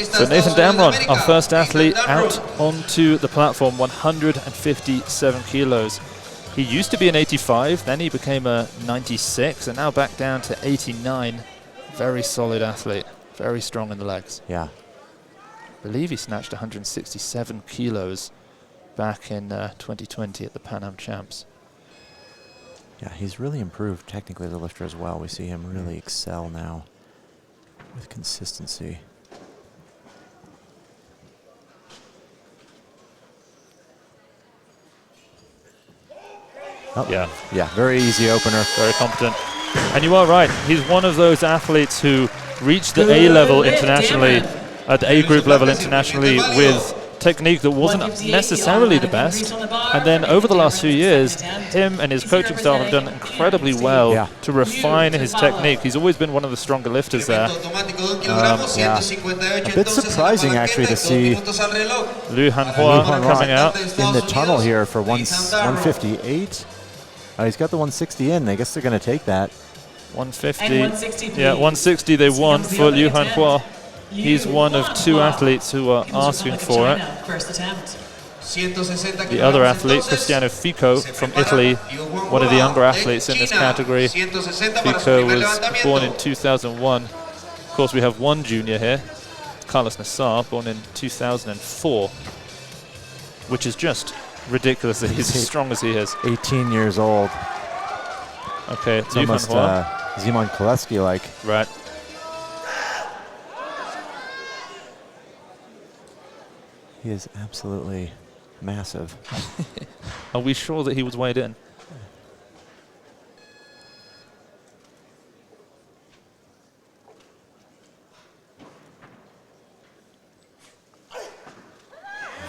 So Nathan Damron, our first athlete out onto the platform, 157 kilos. He used to be an 85, then he became a 96, and now back down to 89. Very solid athlete, very strong in the legs. Yeah. I believe he snatched 167 kilos back in 2020 at the Pan Am Champs. Yeah, he's really improved technically as a lifter as well. We see him really excel now with consistency. Oh, yeah, very easy opener. Very competent. And you are right, he's one of those athletes who reached the A level internationally, at the A group level internationally, with technique that wasn't necessarily the best. And then over the last few years, him and his coaching staff have done incredibly well to refine his technique. He's always been one of the stronger lifters there. A bit surprising actually to see Liu Hanhua coming out in the tunnel here for 158. He's got the 160 in. I guess they're going to take that. 150. Yeah, 160 they want for Liu Hanhua. He's one of two athletes who are asking for it. The other athlete, Cristiano Fico from Italy, one of the younger athletes in this category. Fico was born in 2001. Of course, we have one junior here, Carlos Nassar, born in 2004, which is just ridiculous that he's as strong as he is. 18 years old. Okay, it's almost Szymon Koleski-like. Right. He is absolutely massive. Are we sure that he was weighed in?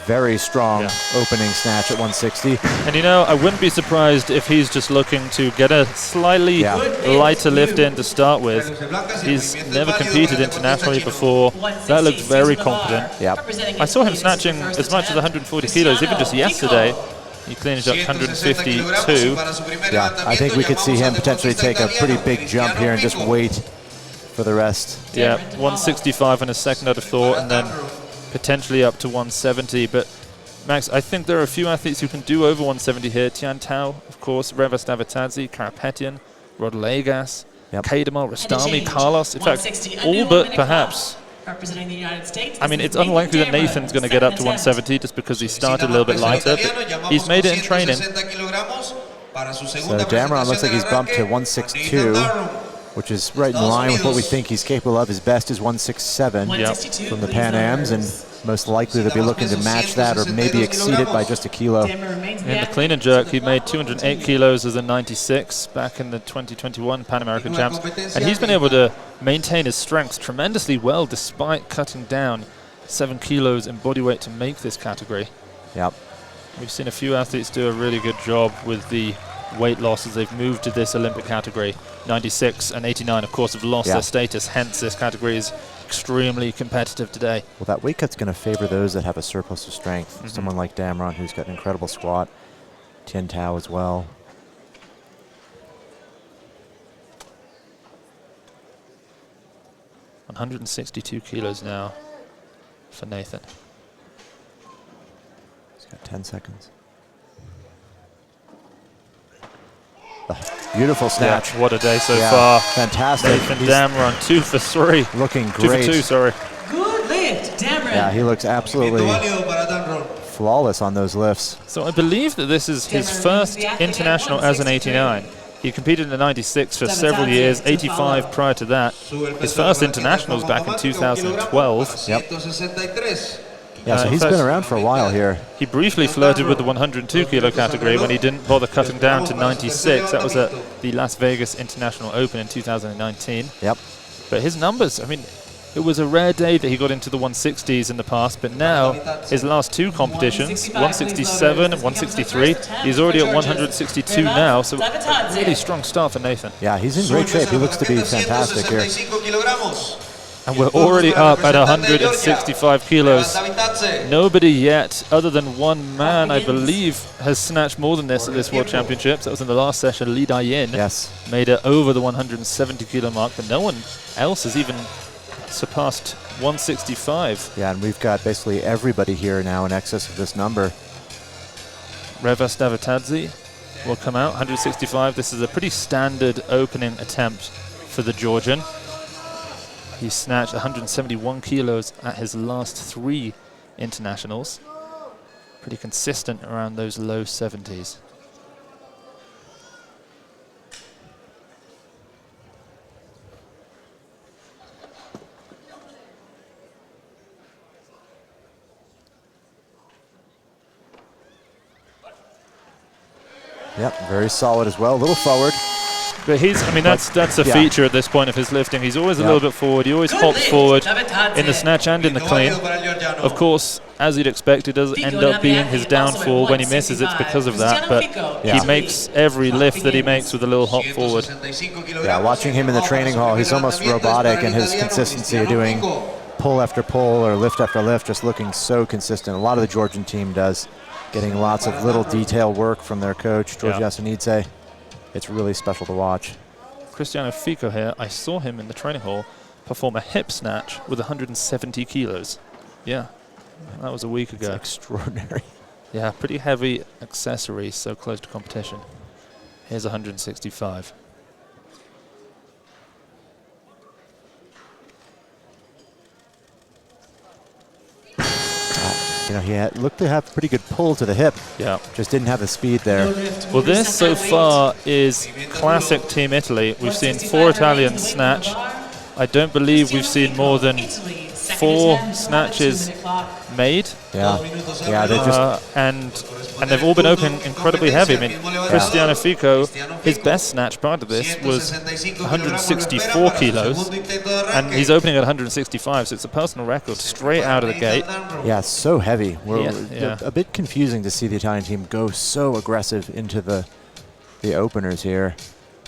Very strong opening snatch at 160. And you know, I wouldn't be surprised if he's just looking to get a slightly lighter lift in to start with. He's never competed internationally before. That looks very confident. I saw him snatching as much as 140 kilos, even just yesterday. He cleaned up 152. Yeah, I think we could see him potentially take a pretty big jump here and just wait for the rest. Yeah, 165 in a second, I'd have thought, and then potentially up to 170. But Max, I think there are a few athletes who can do over 170 here. Tian Tao, of course, Reva Stavitadze, Karapetian, Rodlegas, Kademal, Rastami, Carlos. In fact, all but perhaps. I mean, it's unlikely that Nathan's going to get up to 170 just because he started a little bit lighter, but he's made it in training. So Damron looks like he's bumped to 162. Which is right in line with what we think he's capable of. His best is 167 from the Pan Ams, and most likely they'll be looking to match that or maybe exceed it by just a kilo. In the clean and jerk, he made 208 kilos as a 96 back in the 2021 Pan American Champs, and he's been able to maintain his strength tremendously well despite cutting down 7 kilos in body weight to make this category. We've seen a few athletes do a really good job with the weight loss as they've moved to this Olympic category. 96 and 89, of course, have lost their status, hence this category is extremely competitive today. Well, that weight cut's going to favor those that have a surplus of strength. Someone like Damron, who's got an incredible squat. Tian Tao as well. $162 kilos now for Nathan. He's got 10 seconds. Beautiful snatch. What a day so far. Fantastic. Nathan Damron, 2 for 3. Looking great. 2 for 2, sorry. Good lift, Damron. Yeah, he looks absolutely flawless on those lifts. So I believe that this is his first international as an 89. He competed in the 96 for several years, 85 prior to that. His first internationals back in 2012. Yeah, so he's been around for a while here. He briefly flirted with the 102 kilo category when he didn't bother cutting down to 96. That was at the Las Vegas International Open in 2019. But his numbers, I mean, it was a rare day that he got into the 160s in the past, but now his last 2 competitions, 167 and 163, he's already at 162 now, so a really strong start for Nathan. Yeah, he's in great shape. He looks to be fantastic here. And we're already up at 165 kilos. Nobody yet, other than one man, I believe, has snatched more than this at this World Championships. That was in the last session. Li Dayin made it over the 170 kilo mark, but no one else has even surpassed 165. Yeah, and we've got basically everybody here now in excess of this number. Revas Davitadze will come out, 165. This is a pretty standard opening attempt for the Georgian. He snatched 171 kilos at his last 3 internationals. Pretty consistent around those low 70s. Yep, very solid as well. A little forward. But he's, I mean, that's a feature at this point of his lifting. He's always a little bit forward. He always hops forward in the snatch and in the clean. Of course, as you'd expect, it does end up being his downfall. When he misses, it's because of that. But he makes every lift that he makes with a little hop forward. Yeah, watching him in the training hall, he's almost robotic in his consistency of doing pull after pull or lift after lift, just looking so consistent. A lot of the Georgian team does, getting lots of little detail work from their coach, George Yasunidze. It's really special to watch. Cristiano Fico here, I saw him in the training hall perform a hip snatch with 170 kilos. Yeah, that was a week ago. It's extraordinary. Yeah, pretty heavy accessories so close to competition. Here's 165. You know, he looked to have pretty good pull to the hip. Yeah. Just didn't have the speed there. Well, this so far is classic Team Italy. We've seen 4 Italians snatch. I don't believe we've seen more than 4 snatches made. Yeah. Yeah, they just and they've all been open incredibly heavy. I mean, Cristiano Fico, his best snatch prior to this was 164 kilos, and he's opening at 165, so it's a personal record straight out of the gate. Yeah, so heavy. A bit confusing to see the Italian team go so aggressive into the openers here.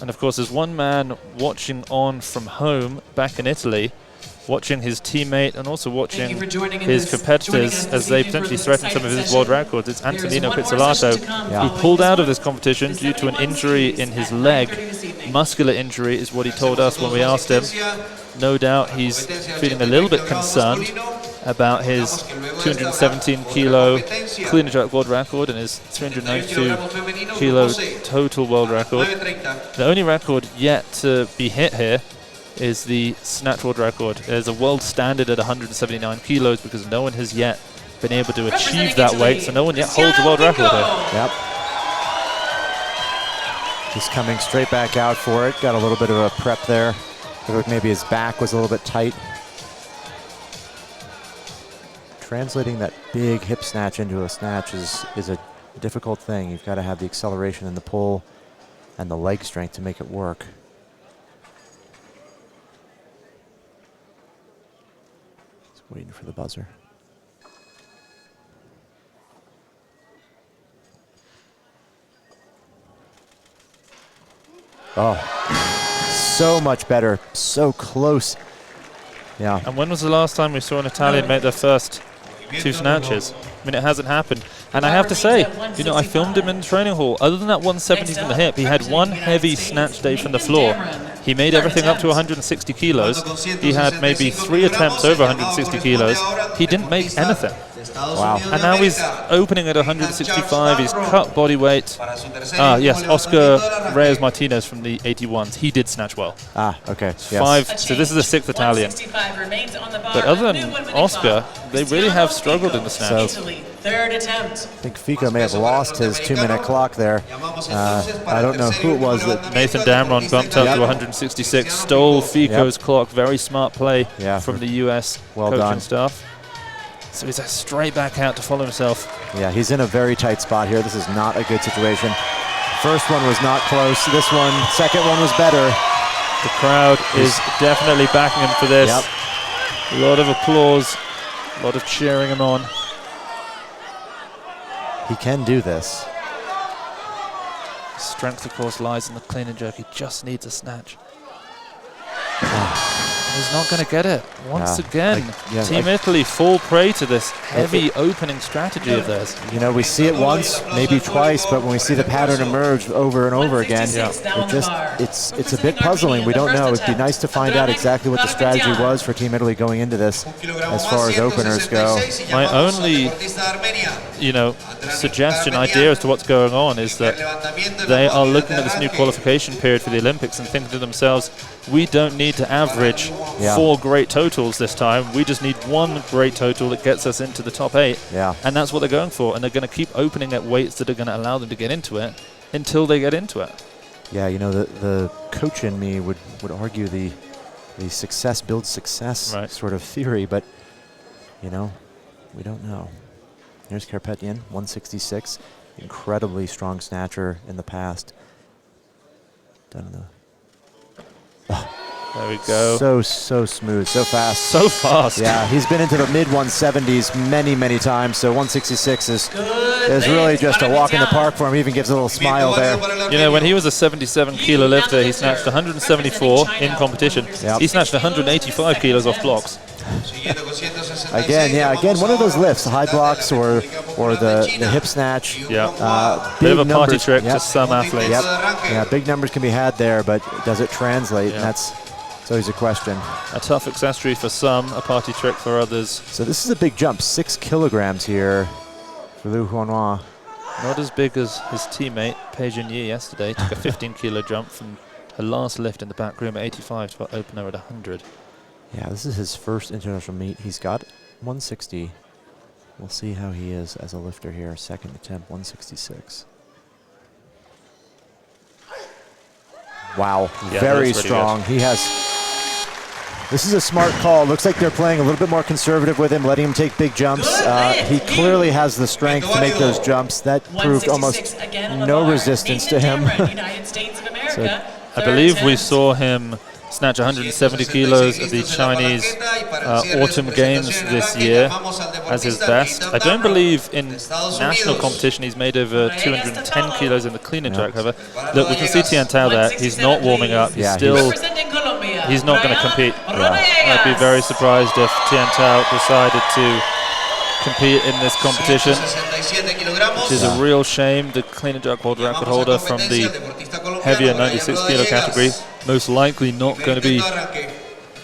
And of course, there's one man watching on from home back in Italy, watching his teammate and also watching his competitors as they potentially threaten some of his world records. It's Antonino Pizzolato. He pulled out of this competition due to an injury in his leg. Muscular injury is what he told us when we asked him. No doubt he's feeling a little bit concerned about his 217 kilo clean and jerk world record and his 392 kilo total world record. The only record yet to be hit here is the snatch world record. There's a world standard at 179 kilos because no one has yet been able to achieve that weight, so no one yet holds the world record here. Yep. He's coming straight back out for it. Got a little bit of a prep there. Looked like maybe his back was a little bit tight. Translating that big hip snatch into a snatch is a difficult thing. You've got to have the acceleration and the pull and the leg strength to make it work. Waiting for the buzzer. Oh, so much better, so close. Yeah. And when was the last time we saw an Italian make their first 2 snatches? I mean, it hasn't happened. And I have to say, you know, I filmed him in the training hall. Other than that 170 from the hip, he had one heavy snatch day from the floor. He made everything up to 160 kilos. He had maybe 3 attempts over 160 kilos. He didn't make anything. Wow. And now he's opening at 165. He's cut body weight. Yes, Oscar Reyes Martinez from the 81s. He did snatch well. Okay. Yes. 5. So this is the 6th Italian. But other than Oscar, they really have struggled in the snatch. So, I think Fico may have lost his 2-minute clock there. I don't know who it was that... Nathan Damron bumped up to 166, stole Fico's clock. Very smart play from the U.S. coaching staff. So he's straight back out to follow himself. Yeah, he's in a very tight spot here. This is not a good situation. First one was not close. This one, second one was better. The crowd is definitely backing him for this. A lot of applause, a lot of cheering him on. He can do this. Strength, of course, lies in the clean and jerk. He just needs a snatch. He's not going to get it. Once again, like, Team Italy fall prey to this heavy opening strategy of theirs. You know, we see it once, maybe twice, but when we see the pattern emerge over and over again, it's a bit puzzling. We don't know. It'd be nice to find out exactly what the strategy was for Team Italy going into this as far as openers go. My only, suggestion, idea as to what's going on is that they are looking at this new qualification period for the Olympics and thinking to themselves, we don't need to average 4 great totals this time. We just need 1 great total that gets us into the top 8. Yeah. And that's what they're going for. And they're going to keep opening at weights that are going to allow them to get into it until they get into it. Yeah, the coach in me would argue the success builds success sort of theory, but, we don't know. Here's Karapetyan, 166. Incredibly strong snatcher in the past. Done the... There we go. So smooth, so fast. So fast. Yeah, he's been into the mid-170s many times, so 166 is really just a walk in the park for him. He even gives a little smile there. When he was a 77-kilo lifter, he snatched 174 in competition. Yep. He snatched 185 kilos off blocks. Again, one of those lifts, the high blocks or the hip snatch. Yeah, bit of a party trick to some athletes. Yep. Yeah, big numbers can be had there, but does it translate? And that's always a question. A tough accessory for some, a party trick for others. So this is a big jump, 6 kilograms here for Liu Huanhua. Not as big as his teammate Pei Junyi yesterday. Took a 15-kilo jump from her last lift in the back room at 85 to opener at 100. Yeah, this is his first international meet. He's got 160. We'll see how he is as a lifter here. Second attempt, 166. Wow, very strong. He has... This is a smart call. Looks like they're playing a little bit more conservative with him, letting him take big jumps. He clearly has the strength to make those jumps. That proved almost no resistance to him. So I believe we saw him snatch 170 kilos at the Chinese Autumn Games this year as his best. I don't believe in national competition he's made over 210 kilos in the clean and jerk. However, look, we can see Tian Tao there. He's not warming up. He's not going to compete. I'd be very surprised if Tian Tao decided to compete in this competition, which is a real shame. The clean and jerk world record holder from the heavier 96 kilo category most likely not going to be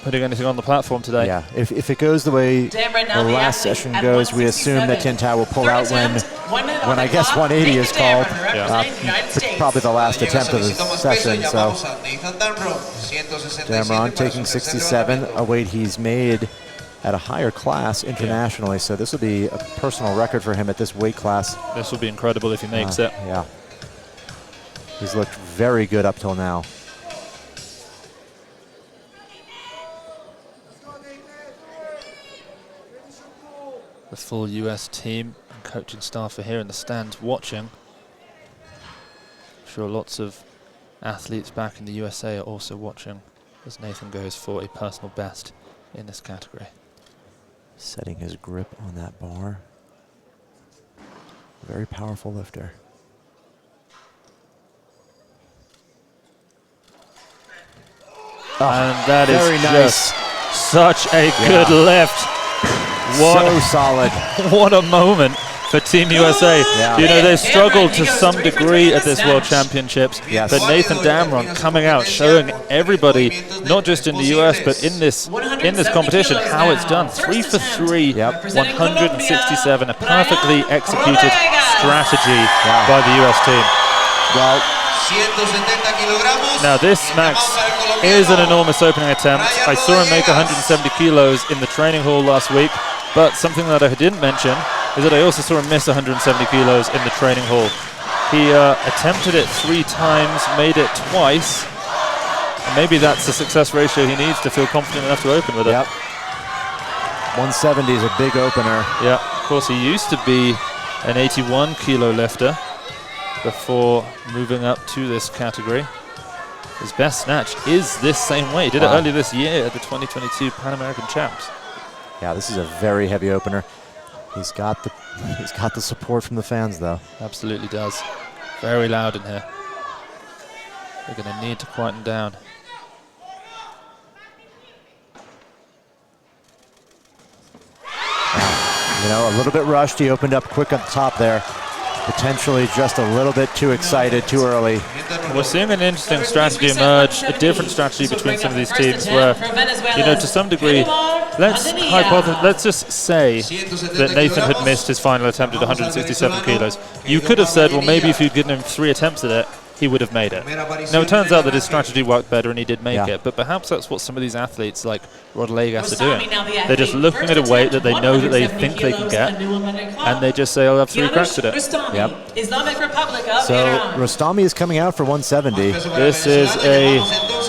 putting anything on the platform today. Yeah, if it goes the way the last session goes, we assume that Tian Tao will pull out when I guess 180 is called. Probably the last attempt of the session. So Damron taking 67, a weight he's made at a higher class internationally. So this will be a personal record for him at this weight class. This will be incredible if he makes it. Yeah. He's looked very good up till now. The full US team and coaching staff are here in the stands watching. I'm sure lots of athletes back in the USA are also watching as Nathan goes for a personal best in this category. Setting his grip on that bar. Very powerful lifter. And that is very nice. Such a good lift. So solid. What a moment for Team USA. They've struggled to some degree at this World Championships, but Nathan Damron coming out, showing everybody, not just in the US, but in this competition, how it's done. 3 for 3, 167, a perfectly executed strategy by the US team. Well, now this, Max, is an enormous opening attempt. I saw him make 170 kilos in the training hall last week, but something that I didn't mention is that I also saw him miss 170 kilos in the training hall. He attempted it 3 times, made it twice, and maybe that's the success ratio he needs to feel confident enough to open with it. 170 is a big opener. Yeah, of course he used to be an 81 kilo lifter before moving up to this category. His best snatch is this same weight. He did it earlier this year at the 2022 Pan American Champs. Yeah, this is a very heavy opener. He's got the support from the fans, though. Absolutely does. Very loud in here. They're going to need to quieten down. You know, a little bit rushed. He opened up quick on the top there. Potentially just a little bit too excited, too early. We're seeing an interesting strategy emerge, a different strategy between some of these teams where, you know, to some degree, let's just say that Nathan had missed his final attempt at 167 kilos. You could have said, well, maybe if you'd given him 3 attempts at it, he would have made it. Now, it turns out that his strategy worked better and he did make it, but perhaps that's what some of these athletes like Rodriguez are doing. They're just looking at a weight that they know that they think they can get, and they just say, I'll have 3 cracks at it. Yep. So Rostami is coming out for 170. This is a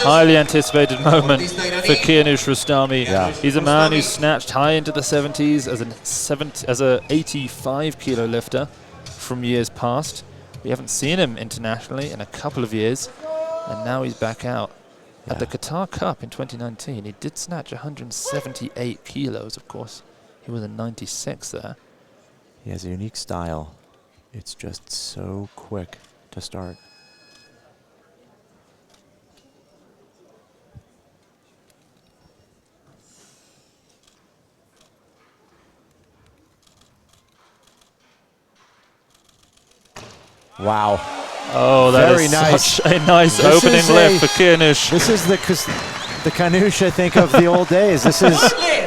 highly anticipated moment for Kianush Rostami. Yeah. He's a man who's snatched high into the 70s as a 85 kilo lifter from years past. We haven't seen him internationally in a couple of years, and now he's back out. At the Qatar Cup in 2019, he did snatch 178 kilos, of course. He was a 96 there. He has a unique style. It's just so quick to start. Wow. Oh, that Very is nice. Such a nice opening lift for Kianush. This is the Kianush, I think, of the old days. This is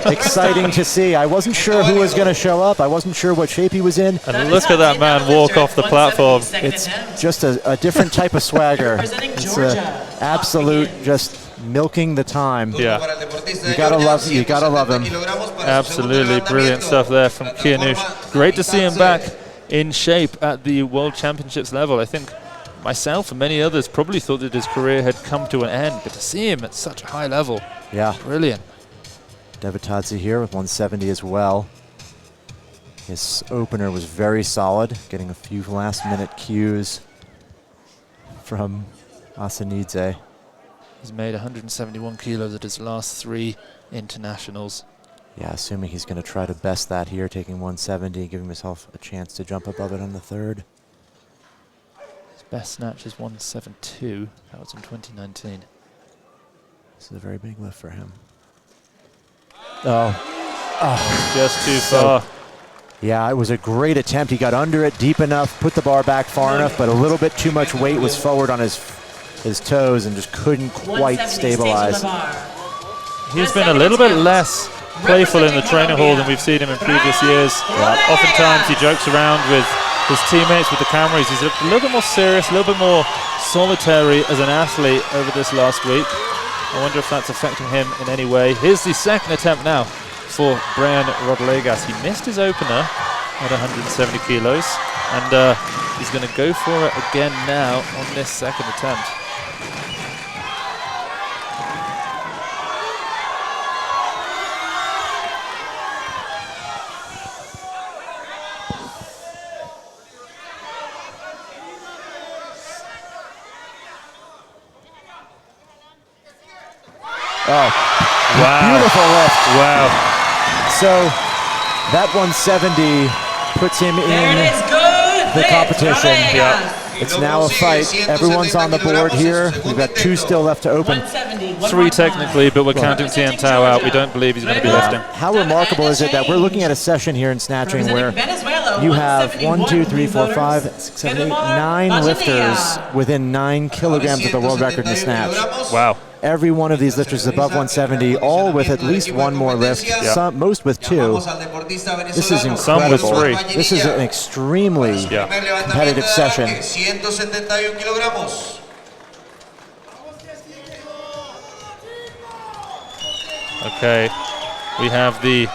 exciting to see. I wasn't sure who was going to show up. I wasn't sure what shape he was in. And look at that man walk off the platform. It's just a different type of swagger. It's absolute just milking the time. Yeah. You gotta love him. Absolutely brilliant stuff there from Kianush. Great to see him back in shape at the World Championships level. I think myself and many others probably thought that his career had come to an end, but to see him at such a high level, brilliant. Devitadze here with 170 as well. His opener was very solid, getting a few last-minute cues from Asanidze. He's made 171 kilos at his last 3 internationals. Yeah, assuming he's going to try to best that here, taking 170, giving himself a chance to jump above it on the third. His best snatch is 172. That was in 2019. This is a very big lift for him. Just too far. Yeah, it was a great attempt. He got under it deep enough, put the bar back far enough, but a little bit too much weight was forward on his toes and just couldn't quite stabilize. He's been a little bit less playful in the training hall than we've seen him in previous years. Oftentimes he jokes around with his teammates, with the cameras. He's a little bit more serious, a little bit more solitary as an athlete over this last week. I wonder if that's affecting him in any way. Here's the second attempt now for Brian Rodriguez. He missed his opener at 170 kilos, and he's going to go for it again now on this second attempt. Oh, wow. Beautiful lift. Wow. So that 170 puts him in the competition. It's now a fight. Everyone's on the board here. We've got 2 still left to open. 3 technically, but we're counting Tian Tao out. We don't believe he's going to be lifting. How remarkable is it that we're looking at a session here in snatching where you have 1, 2, 3, 4, 5, 6, 7, 8, 9 lifters within 9 kilograms of the world record in the snatch. Wow. Every one of these lifters is above 170, all with at least 1 more lift, most with 2. This is incredible. Some with 3. This is an extremely competitive session. Okay, we have the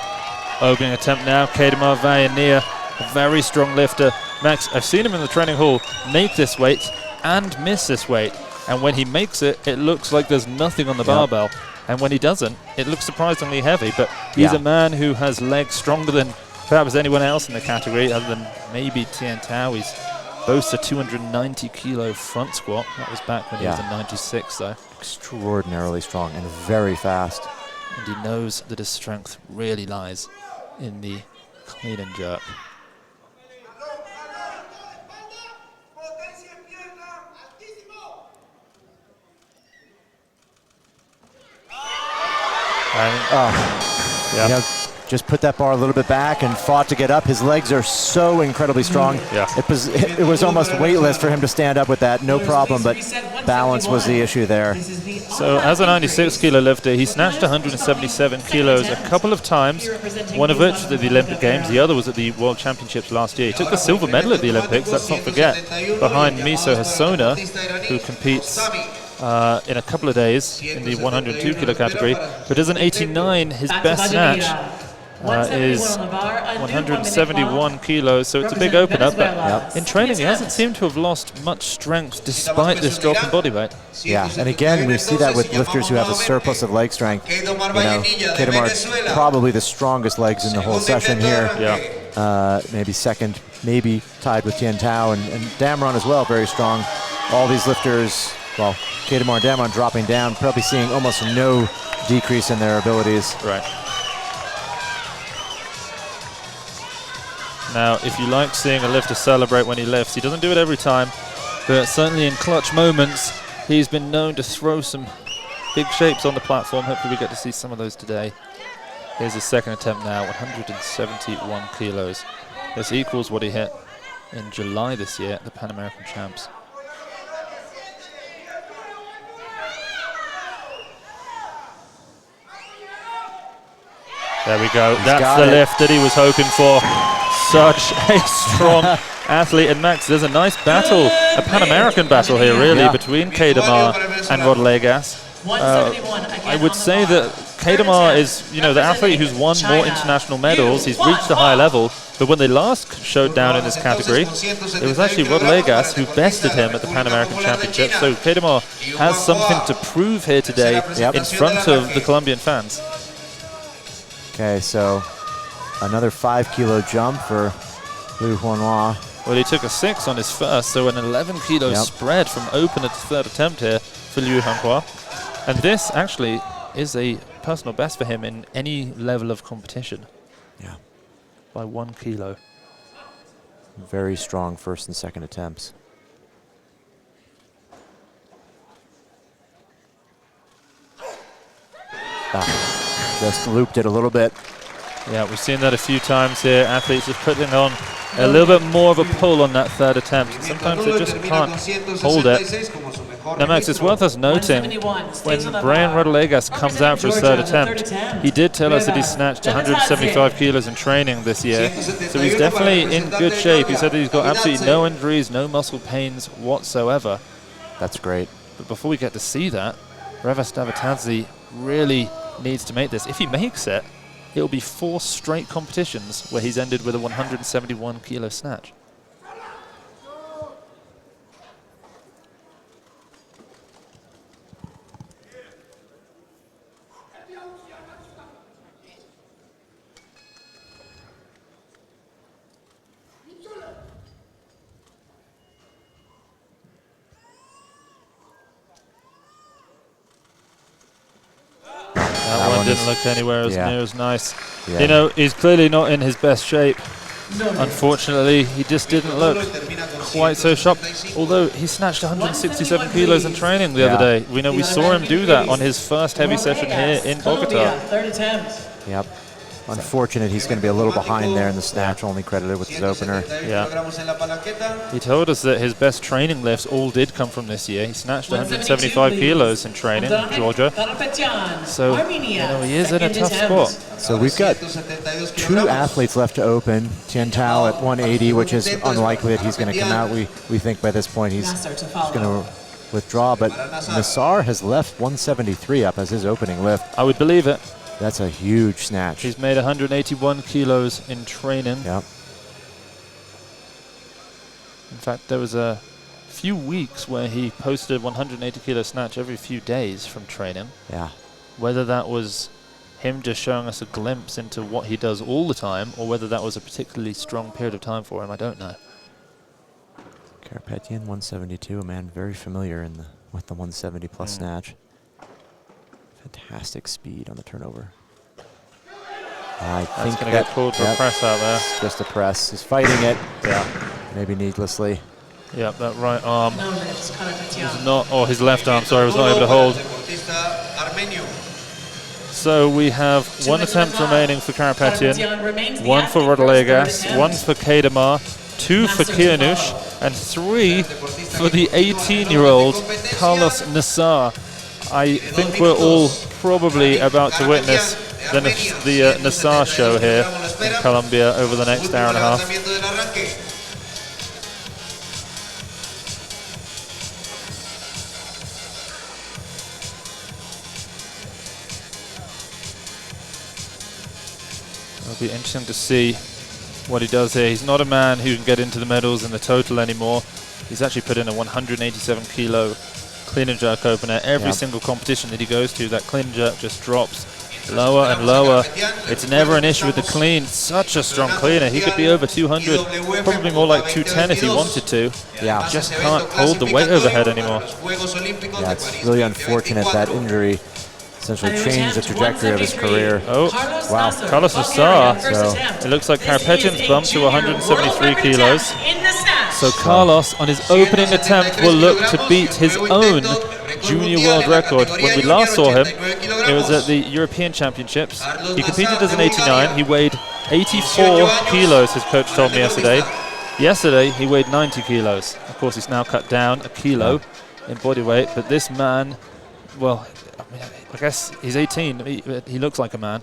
opening attempt now. Kedemar Vayania, a very strong lifter. Max, I've seen him in the training hall make this weight and miss this weight. And when he makes it, it looks like there's nothing on the barbell. And when he doesn't, it looks surprisingly heavy. But he's a man who has legs stronger than perhaps anyone else in the category, other than maybe Tian Tao. He boasts a 290 kilo front squat. That was back when he was a 96, though. Extraordinarily strong and very fast. And he knows that his strength really lies in the clean and jerk. You know, just put that bar a little bit back and fought to get up. His legs are so incredibly strong. Yeah. It was almost weightless for him to stand up with that, no problem, but balance was the issue there. So as a 96 kilo lifter, he snatched 177 kilos a couple of times, one of which was at the Olympic Games, the other was at the World Championships last year. He took the silver medal at the Olympics, let's not forget, behind Miso Hasona, who competes in a couple of days in the 102 kilo category. But as an 89, his best snatch is 171 kilos, so it's a big opener. But in training, he hasn't seemed to have lost much strength despite this drop in body weight. Yeah, and again, we see that with lifters who have a surplus of leg strength. You know, Kedemar probably the strongest legs in the whole session here. Yeah. Maybe second, maybe tied with Tien Tao, and Damron as well, very strong. All these lifters, well, Kedemar and Damron dropping down, probably seeing almost no decrease in their abilities. Right. Now, if you like seeing a lifter celebrate when he lifts, he doesn't do it every time, but certainly in clutch moments, he's been known to throw some big shapes on the platform. Hopefully we get to see some of those today. Here's his second attempt now, 171 kilos. This equals what he hit in July this year at the Pan American Champs. There we go. That's the lift that he was hoping for. Such a strong athlete. And Max, there's a nice battle, a Pan American battle here, really, between Kedemar and Rodriguez. I would say that Kedemar is, you know, the athlete who's won more international medals. He's reached a high level. But when they last showed down in this category, it was actually Rodriguez who bested him at the Pan American Championships. So Kedemar has something to prove here today in front of the Colombian fans. Okay, so another 5 kilo jump for Liu Huanhua. Well, he took a 6 on his first, so an 11 kilo spread from opener to third attempt here for Liu Huanhua. And this actually is a personal best for him in any level of competition. Yeah. By 1 kilo. Very strong first and second attempts. Just looped it a little bit. Yeah, we've seen that a few times here. Athletes just putting on a little bit more of a pull on that third attempt. And sometimes they just can't hold it. Now, Max, it's worth us noting when Brian Rodriguez comes out for his third attempt, he did tell us that he snatched 175 kilos in training this year. So he's definitely in good shape. He said that he's got absolutely no injuries, no muscle pains whatsoever. That's great. But before we get to see that, Revas Davatadze really needs to make this. If he makes it, it'll be 4 straight competitions where he's ended with a 171 kilo snatch. That one didn't look anywhere as near as nice. Yeah. You know, he's clearly not in his best shape. Unfortunately, he just didn't look quite so sharp. Although he snatched 167 kilos in training the other day. We know we saw him do that on his first heavy session here in Bogota. Yep. Unfortunate he's going to be a little behind there in the snatch, only credited with his opener. Yeah. He told us that his best training lifts all did come from this year. He snatched 175 kilos in training in Georgia. So, you know, he is in a tough spot. So we've got 2 athletes left to open. Tien Tao at 180, which is unlikely that he's going to come out. We think by this point he's going to withdraw. But Nassar has left 173 up as his opening lift. I would believe it. That's a huge snatch. He's made 181 kilos in training. Yep. In fact, there was a few weeks where he posted 180 kilo snatch every few days from training. Yeah. Whether that was him just showing us a glimpse into what he does all the time, or whether that was a particularly strong period of time for him, I don't know. Karapetyan, 172, a man very familiar with the 170 plus snatch. Fantastic speed on the turnover. I think going to get called for a press out there. Just a press. He's fighting it. Yeah. Maybe needlessly. Yeah, that right arm was not, or his left arm, sorry, was not able to hold. So we have 1 attempt remaining for Karapetian, 1 for Rodalegas, 1 for Kedemar, 2 for Kianush, and 3 for the 18-year-old Carlos Nassar. I think we're all probably about to witness the Nassar show here in Colombia over the next hour and a half. It'll be interesting to see what he does here. He's not a man who can get into the medals in the total anymore. He's actually put in a 187 kilo clean and jerk opener. Every single competition that he goes to, that clean and jerk just drops lower and lower. It's never an issue with the clean. Such a strong cleaner. He could be over 200, probably more like 210 if he wanted to. Yeah. Just can't hold the weight overhead anymore. Yeah, it's really unfortunate that injury essentially changed the trajectory of his career. Oh, wow. Carlos Nassar. So it looks like Karapetian's bumped to 173 kilos. So Carlos, on his opening attempt, will look to beat his own junior world record. When we last saw him, it was at the European Championships. He competed as an 89. He weighed 84 kilos, his coach told me yesterday. Yesterday, he weighed 90 kilos. Of course, he's now cut down a kilo in body weight. But this man, well, I guess he's 18. He looks like a man.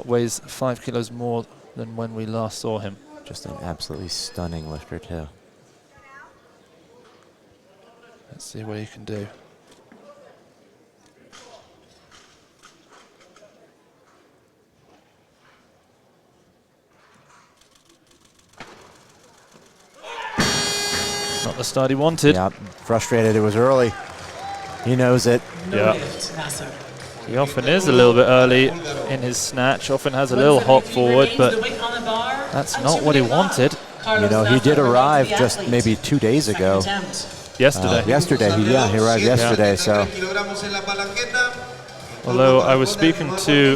Weighs 5 kilos more than when we last saw him. Just an absolutely stunning lifter, too. Let's see what he can do. Not the start he wanted. Yeah, frustrated. It was early. He knows it. Yeah. He often is a little bit early in his snatch, often has a little hop forward, but that's not what he wanted. You know, he did arrive just maybe 2 days ago. Yesterday. He arrived yesterday, so. Although I was speaking to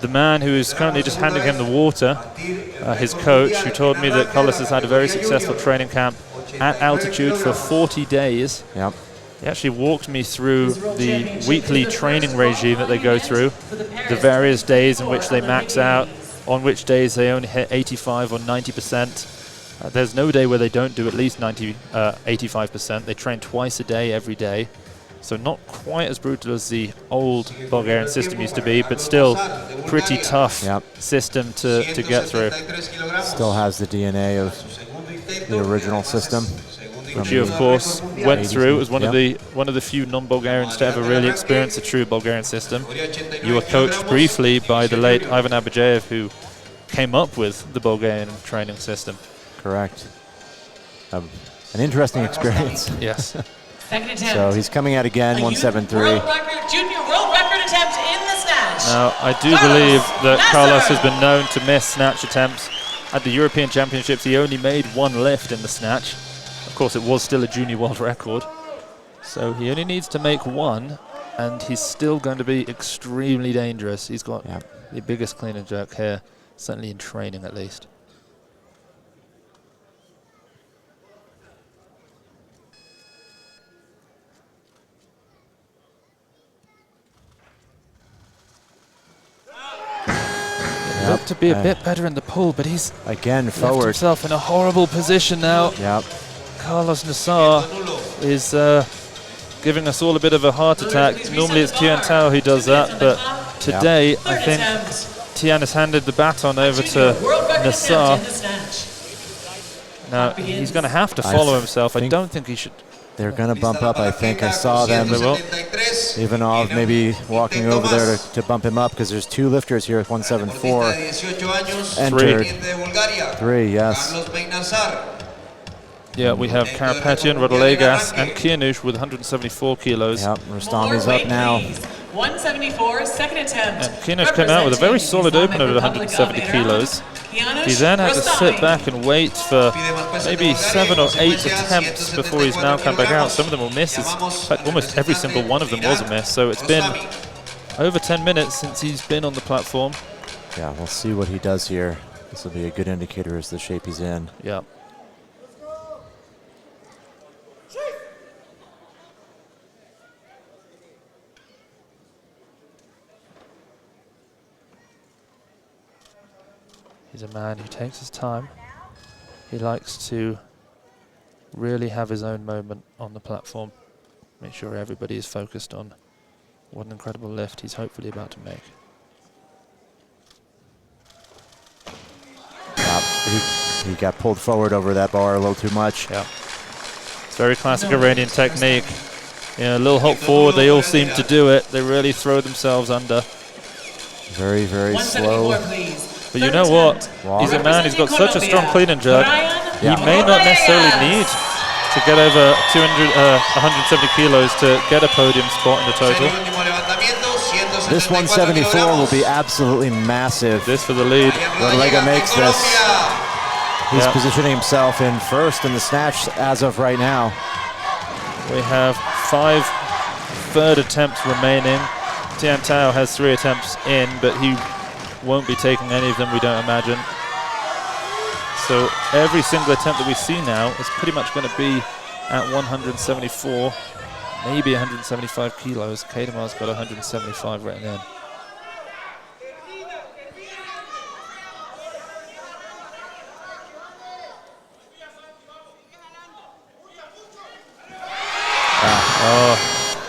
the man who is currently just handing him the water, his coach, who told me that Carlos has had a very successful training camp at altitude for 40 days. Yep. He actually walked me through the weekly training regime that they go through, the various days in which they max out, on which days they only hit 85 or 90%. There's no day where they don't do at least 85%. They train twice a day, every day. So not quite as brutal as the old Bulgarian system used to be, but still pretty tough system to get through. Still has the DNA of the original system. Which you, of course, went through. It was one of the few non-Bulgarians to ever really experience a true Bulgarian system. You were coached briefly by the late Ivan Abajev, who came up with the Bulgarian training system. Correct. An interesting experience. Yes. Second attempt. So he's coming out again, 173. Junior world record attempt in the snatch. Now, I do believe that Carlos has been known to miss snatch attempts. At the European Championships, he only made 1 lift in the snatch. Of course, it was still a junior world record. So he only needs to make 1, and he's still going to be extremely dangerous. He's got the biggest clean and jerk here, certainly in training at least. Looked to be a bit better in the pull, but he's again left forward himself in a horrible position now. Yep. Carlos Nassar is giving us all a bit of a heart attack. Normally it's Tian Tao who does that, but today I think Tian has handed the baton over to Nassar. Now he's going to have to follow himself. I don't think he should. They're going to bump up, I think. I saw them. They will. Ivanov maybe walking over there to bump him up, because there's 2 lifters here at 174. Entered. 3, yes. Yeah, we have Karapetian, Rodalegas, and Kianush with 174 kilos. Yep, Rustami's up now. 174, second attempt. And Kianush came out with a very solid opener at 170 kilos. He then had to sit back and wait for maybe 7 or 8 attempts before he's now come back out. Some of them were misses. In fact, almost every single one of them was a miss. So it's been over 10 minutes since he's been on the platform. Yeah, we'll see what he does here. This will be a good indicator as the shape he's in. Yeah. He's a man who takes his time. He likes to really have his own moment on the platform. Make sure everybody is focused on what an incredible lift he's hopefully about to make. He got pulled forward over that bar a little too much. Yeah. It's very classic Iranian technique. You know, a little hop forward, they all seem to do it. They really throw themselves under. Very, very slow. But you know what? He's a man who's got such a strong clean and jerk. He may not necessarily need to get over 170 kilos to get a podium spot in the total. This 174 will be absolutely massive. This for the lead. Rodrigo makes this. He's positioning himself in first in the snatch as of right now. We have 5 third attempts remaining. Tian Tao has 3 attempts in, but he won't be taking any of them, we don't imagine. So every single attempt that we see now is pretty much going to be at 174, maybe 175 kilos. Kademar's got 175 written in.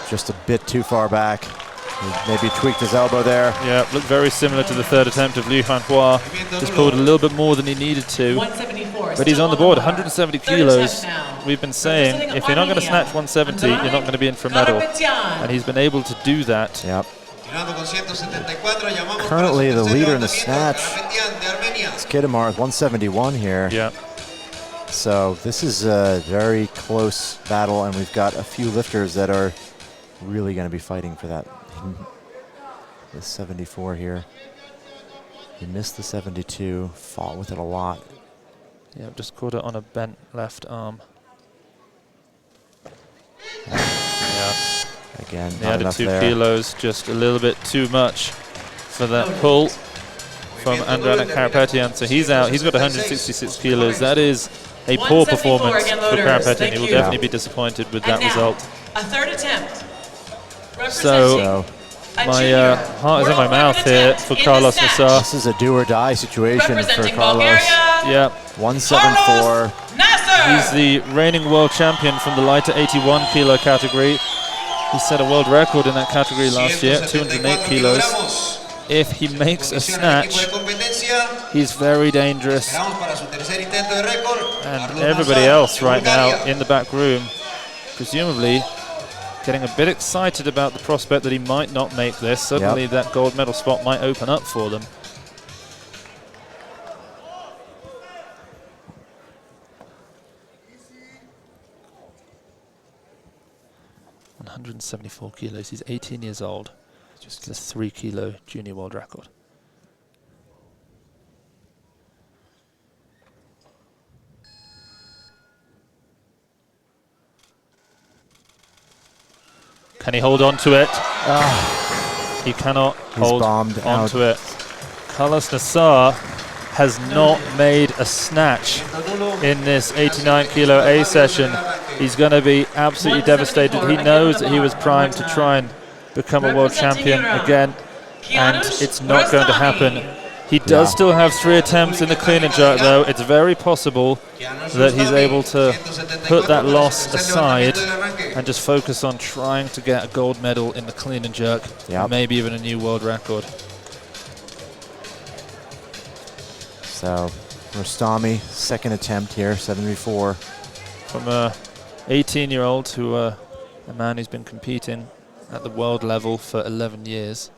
Just a bit too far back. He maybe tweaked his elbow there. Yeah, looked very similar to the third attempt of Liu Hanhua. Just pulled a little bit more than he needed to. But he's on the board, 170 kilos. We've been saying, if you're not going to snatch 170, you're not going to be in for a medal. And he's been able to do that. Yep. Currently the leader in the snatch is Kaydemar with 171 here. Yeah. So this is a very close battle, and we've got a few lifters that are really going to be fighting for that. The 74 here. He missed the 72, fought with it a lot. Yeah, just caught it on a bent left arm. Yeah. Again, he not added enough 2 there. kilos, just a little bit too much for that pull from Andranik Karapetian. So he's out. He's got 166 kilos. That is a poor performance for Karapetian. He will definitely be disappointed with that result. A third attempt. So my heart is in my mouth here for Carlos Nassar. This is a do-or-die situation for Carlos. Yeah. 174. He's the reigning world champion from the lighter 81 kilo category. He set a world record in that category last year, 208 kilos. If he makes a snatch, he's very dangerous. And everybody else right now in the back room, presumably getting a bit excited about the prospect that he might not make this. Suddenly that gold medal spot might open up for them. .174 kilos. He's 18 years old. Just a 3 kilo junior world record. Can he hold on to it? He cannot hold on to it. Carlos Nassar has not made a snatch in this 89 kilo A session. He's going to be absolutely devastated. He knows that he was primed to try and become a world champion again, and it's not going to happen. He does still have 3 attempts in the clean and jerk, though. It's very possible that he's able to put that loss aside and just focus on trying to get a gold medal in the clean and jerk, maybe even a new world record. So, Rostami, second attempt here, 74. From a 18-year-old to a man who's been competing at the world level for 11 years.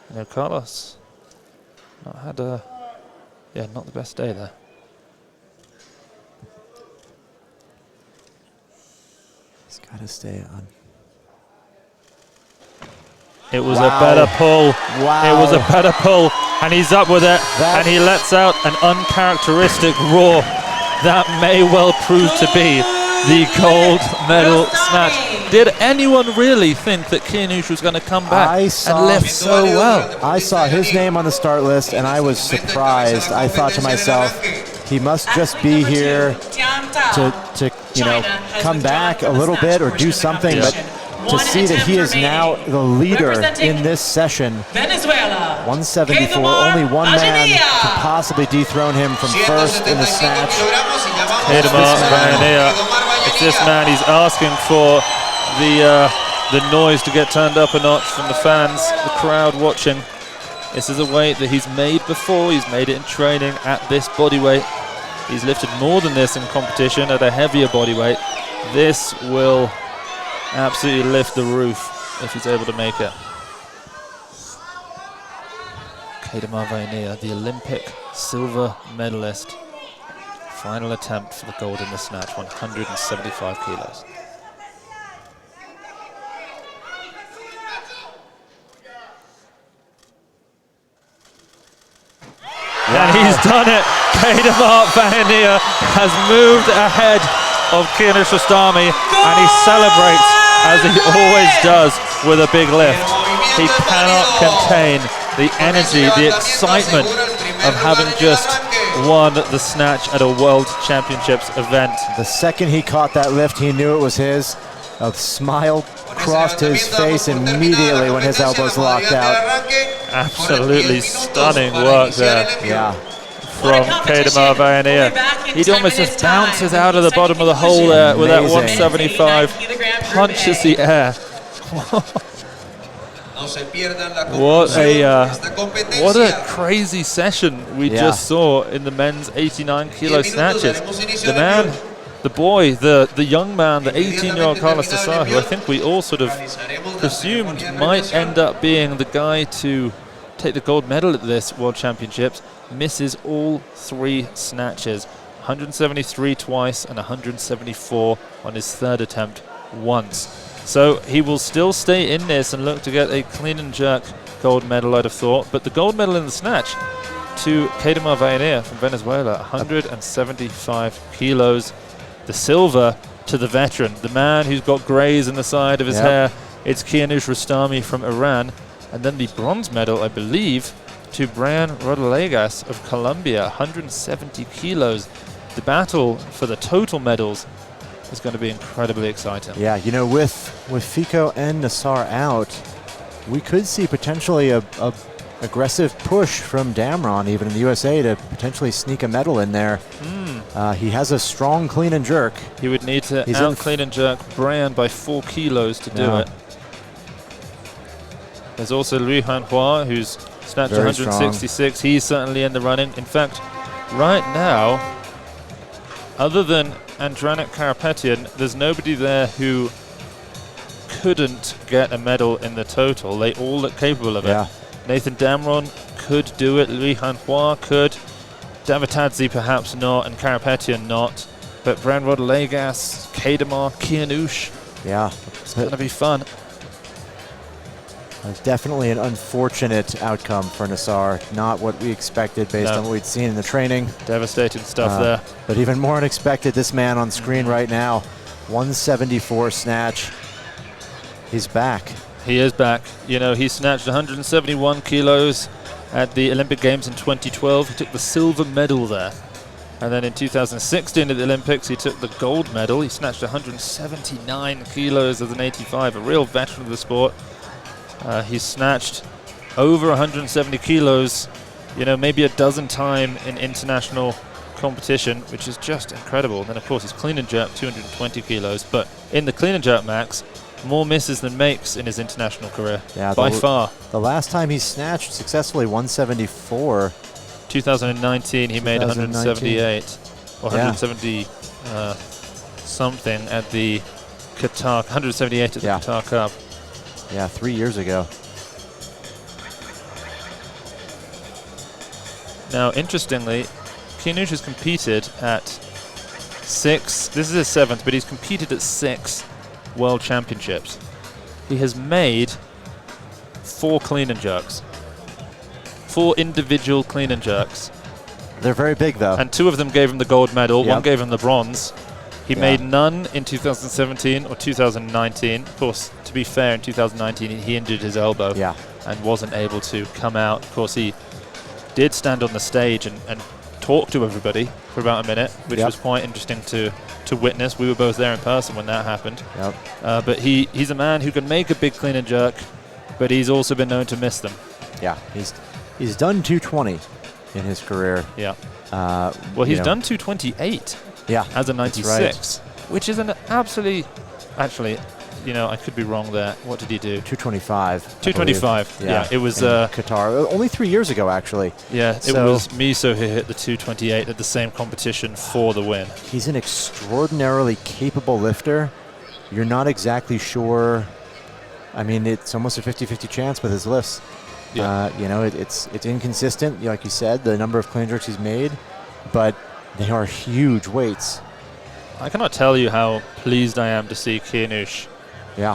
You know, Carlos not had not the best day there. He's got to stay on. It was a better pull. It was a better pull, and he's up with it, and he lets out an uncharacteristic roar. That may well prove to be the gold medal snatch. Did anyone really think that Kianush was going to come back and lift so well? I saw his name on the start list, and I was surprised. I thought to myself, he must just be here to come back a little bit or do something, but to see that he is now the leader in this session. Venezuela. 174, only one man could possibly dethrone him from first in the snatch. Keidemar Vainea. It's this man. He's asking for the noise to get turned up a notch from the fans, the crowd watching. This is a weight that he's made before. He's made it in training at this body weight. He's lifted more than this in competition at a heavier body weight. This will absolutely lift the roof if he's able to make it. Keidemar Vainea, the Olympic silver medalist. Final attempt for the gold in the snatch, 175 kilos. And he's done it. Keidemar Vainea has moved ahead of Kianush Rostami, and he celebrates as he always does with a big lift. He cannot contain the energy, the excitement of having just won the snatch at a World Championships event. The second he caught that lift, he knew it was his. A smile crossed his face immediately when his elbows locked out. Absolutely stunning work there. Yeah. From Keidemar Vainea. He almost just bounces out of the bottom of the hole there with that 175, punches the air. What a crazy session we just saw in the men's 89 kilo snatches. The man, the boy, the young man, the 18-year-old Carlos Nassar, who I think we all sort of presumed might end up being the guy to take the gold medal at this World Championships, misses all three snatches. 173 twice and 174 on his third attempt once. So he will still stay in this and look to get a clean and jerk gold medal, I'd have thought. But the gold medal in the snatch to Keidemar Vainea from Venezuela, 175 kilos. The silver to the veteran, the man who's got grays in the side of his hair. It's Kianush Rostami from Iran. And then the bronze medal, I believe, to Brian Rodriguez of Colombia, 170 kilos. The battle for the total medals is going to be incredibly exciting. Yeah, you know, with Fico and Nassar out, we could see potentially a aggressive push from Damron, even in the USA, to potentially sneak a medal in there. He has a strong clean and jerk. He would need to clean and jerk Brian by 4 kilos to do it. There's also Lui Hanhua, who's snatched 166. He's certainly in the running. In fact, right now, other than Andranik Karapetian, there's nobody there who couldn't get a medal in the total. They all look capable of it. Nathan Damron could do it. Lui Hanhua could. Davitadze perhaps not, and Karapetian not. But Brian Rodriguez, Keidemar, Kianush. Yeah, it's going to be fun. It's definitely an unfortunate outcome for Nassar. Not what we expected based on what we'd seen in the training. Devastating stuff there. But even more unexpected, this man on screen right now, 174 snatch. He's back. He is back. You know, he snatched 171 kilos at the Olympic Games in 2012. He took the silver medal there. And then in 2016 at the Olympics, he took the gold medal. He snatched 179 kilos as an 85, a real veteran of the sport. He's snatched over 170 kilos, you know, maybe a dozen times in international competition, which is just incredible. And then, of course, he's clean and jerk 220 kilos. But in the clean and jerk, Max, more misses than makes in his international career, by far. The last time he snatched successfully 174. 2019, he made 178, or 170 something at the Qatar, 178 at the Qatar Cup. Yeah, 3 years ago. Now, interestingly, Kianush has competed at 6, this is his 7th, but he's competed at 6 World Championships. He has made 4 clean and jerks. 4 individual clean and jerks. They're very big, though. And 2 of them gave him the gold medal, 1 gave him the bronze. He made none in 2017 or 2019. Of course, to be fair, in 2019 he injured his elbow and wasn't able to come out. Of course, he did stand on the stage and talk to everybody for about a minute, which was quite interesting to witness. We were both there in person when that happened. But he's a man who can make a big clean and jerk, but he's also been known to miss them. Yeah, he's done 220 in his career. Yeah. Well, he's done 228 as a 96, which is an absolutely, actually, I could be wrong there. What did he do? 225. 225. Yeah. It was Qatar. Only 3 years ago, actually. Yeah. It was Miso who hit the 228 at the same competition for the win. He's an extraordinarily capable lifter. You're not exactly sure. I mean, it's almost a 50-50 chance with his lifts. Yeah. It's inconsistent, like you said, the number of clean jerks he's made, but they are huge weights. I cannot tell you how pleased I am to see Kianush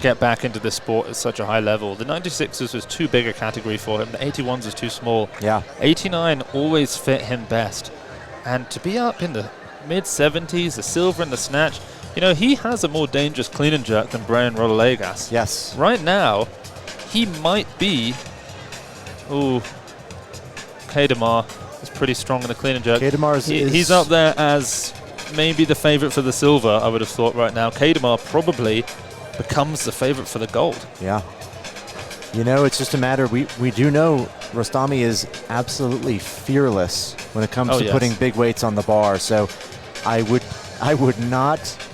get back into this sport at such a high level. The 96s was too big a category for him. The 81s was too small. 89 always fit him best. And to be up in the mid-70s, the silver and the snatch, he has a more dangerous clean and jerk than Brian Rodalegas. Yes. Right now, he might be... Ooh, Kedemar is pretty strong in the clean and jerk. He's up there as maybe the favorite for the silver, I would have thought right now. Kedemar probably becomes the favorite for the gold. Yeah. It's just a matter, we do know Rostami is absolutely fearless when it comes to putting big weights on the bar. So I would not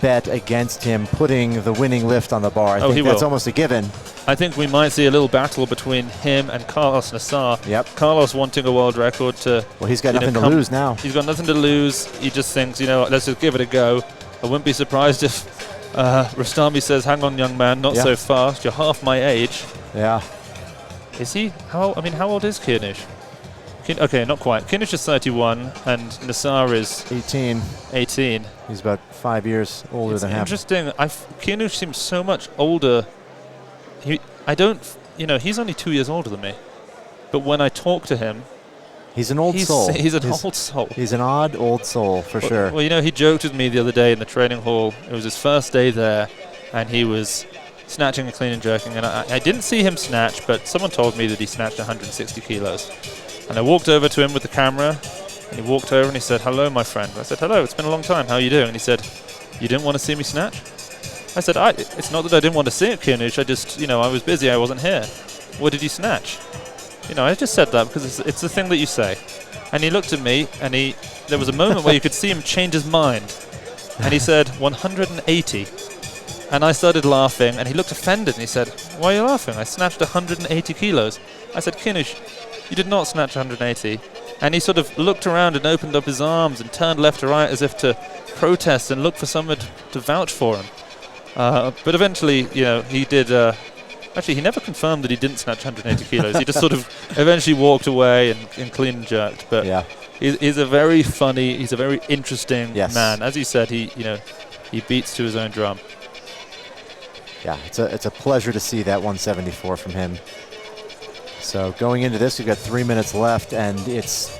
bet against him putting the winning lift on the bar. I think that's almost a given. I think we might see a little battle between him and Carlos Nassar. Yep. Carlos wanting a world record to... Well, he's got nothing to lose now. He's got nothing to lose. He just thinks, let's just give it a go. I wouldn't be surprised if Rostami says, hang on, young man, not so fast. You're half my age. Yeah. Is he? How old is Kianush? Okay, not quite. Kianush is 31 and Nassar is... 18. He's about 5 years older than him. Interesting. Kianush seems so much older. He's only 2 years older than me. But when I talk to him, he's an old soul. He's an old soul. He's an odd old soul, for sure. Well, he joked with me the other day in the training hall. It was his first day there, and he was snatching and clean and jerking. And I didn't see him snatch, but someone told me that he snatched 160 kilos. And I walked over to him with the camera, and he walked over and he said, hello, my friend. I said, hello, it's been a long time. How are you doing? And he said, you didn't want to see me snatch? I said, it's not that I didn't want to see it, Kianush. I just, I was busy. I wasn't here. What did you snatch? I just said that because it's the thing that you say. And he looked at me, and there was a moment where you could see him change his mind. And he said, 180. And I started laughing, and he looked offended, and he said, why are you laughing? I snatched 180 kilos. I said, Kianush, you did not snatch 180. And he sort of looked around and opened up his arms and turned left to right as if to protest and look for someone to vouch for him. But eventually, he did... actually, he never confirmed that he didn't snatch 180 kilos. He just sort of eventually walked away and clean and jerked. But he's a very funny, he's a very interesting man. As you said, he beats to his own drum. Yeah, it's a pleasure to see that 174 from him. So going into this, we've got 3 minutes left, and it's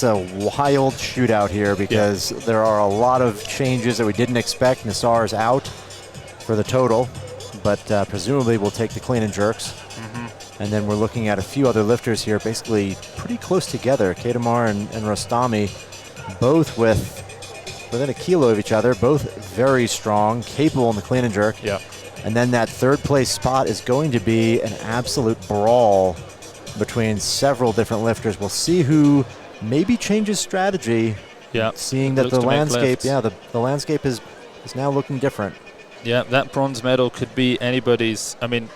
a wild shootout here because there are a lot of changes that we didn't expect. Nassar's out for the total, but presumably we'll take the clean and jerks. And then we're looking at a few other lifters here, basically pretty close together. Kedemar and Rostami, both within a kilo of each other, both very strong, capable in the clean and jerk. Yeah. And then that third place spot is going to be an absolute brawl between several different lifters. We'll see who maybe changes strategy. Yeah. Seeing that the landscape, the landscape is now looking different. Yeah, that bronze medal could be anybody's. I mean,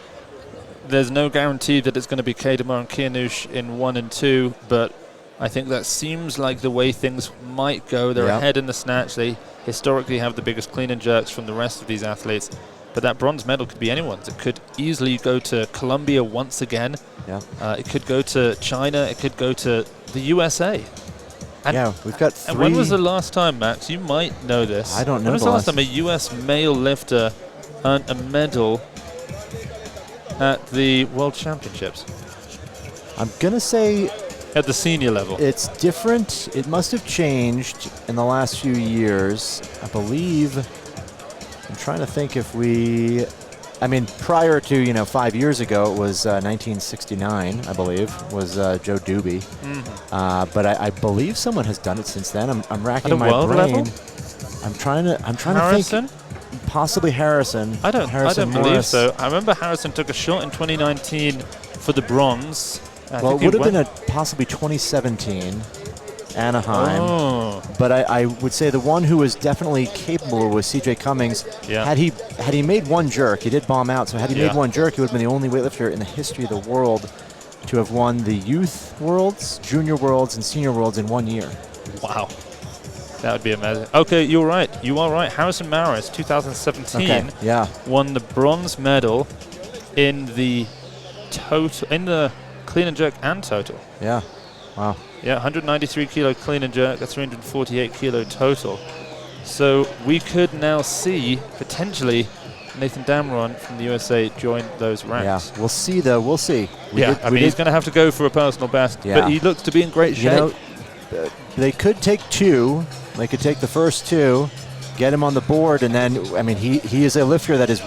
there's no guarantee that it's going to be Kedemar and Kianush in 1 and 2, but I think that seems like the way things might go. They're ahead in the snatch. They historically have the biggest clean and jerks from the rest of these athletes. But that bronze medal could be anyone's. It could easily go to Colombia once again. Yeah. It could go to China. It could go to the USA. And we've got 3. And when was the last time, Max? You might know this. I don't know. When was the last time a US male lifter earned a medal at the World Championships? I'm going to say... At the senior level. It's different. It must have changed in the last few years. I believe... I'm trying to think if we I mean, prior to 5 years ago, it was 1969, I believe, was Joe Doobie. But I believe someone has done it since then. I'm racking my brain. Level? I'm trying to Harrison? think. Possibly Harrison. I don't believe Morris. so. I remember Harrison took a shot in 2019 for the bronze. Well, it would have been possibly 2017, Anaheim. Oh. But I would say the one who was definitely capable was C.J. Cummings. Yeah. Had he made one jerk, he did bomb out. So had he made one jerk, he would have been the only weightlifter in the history of the world to have won the Youth Worlds, Junior Worlds, and Senior Worlds in 1 year. Wow. That would be amazing. Okay, you're right. You are right. Harrison Maris, 2017, won the bronze medal in the clean and jerk and total. Yeah. Wow. Yeah, 193 kilo clean and jerk, a 348 kilo total. So we could now see potentially Nathan Damron from the USA join those ranks. Yeah, we'll see though. We'll see. He's going to have to go for a personal best, but he looks to be in great shape. They could take two. They could take the first two, get him on the board, and then, I mean, he is a lifter that is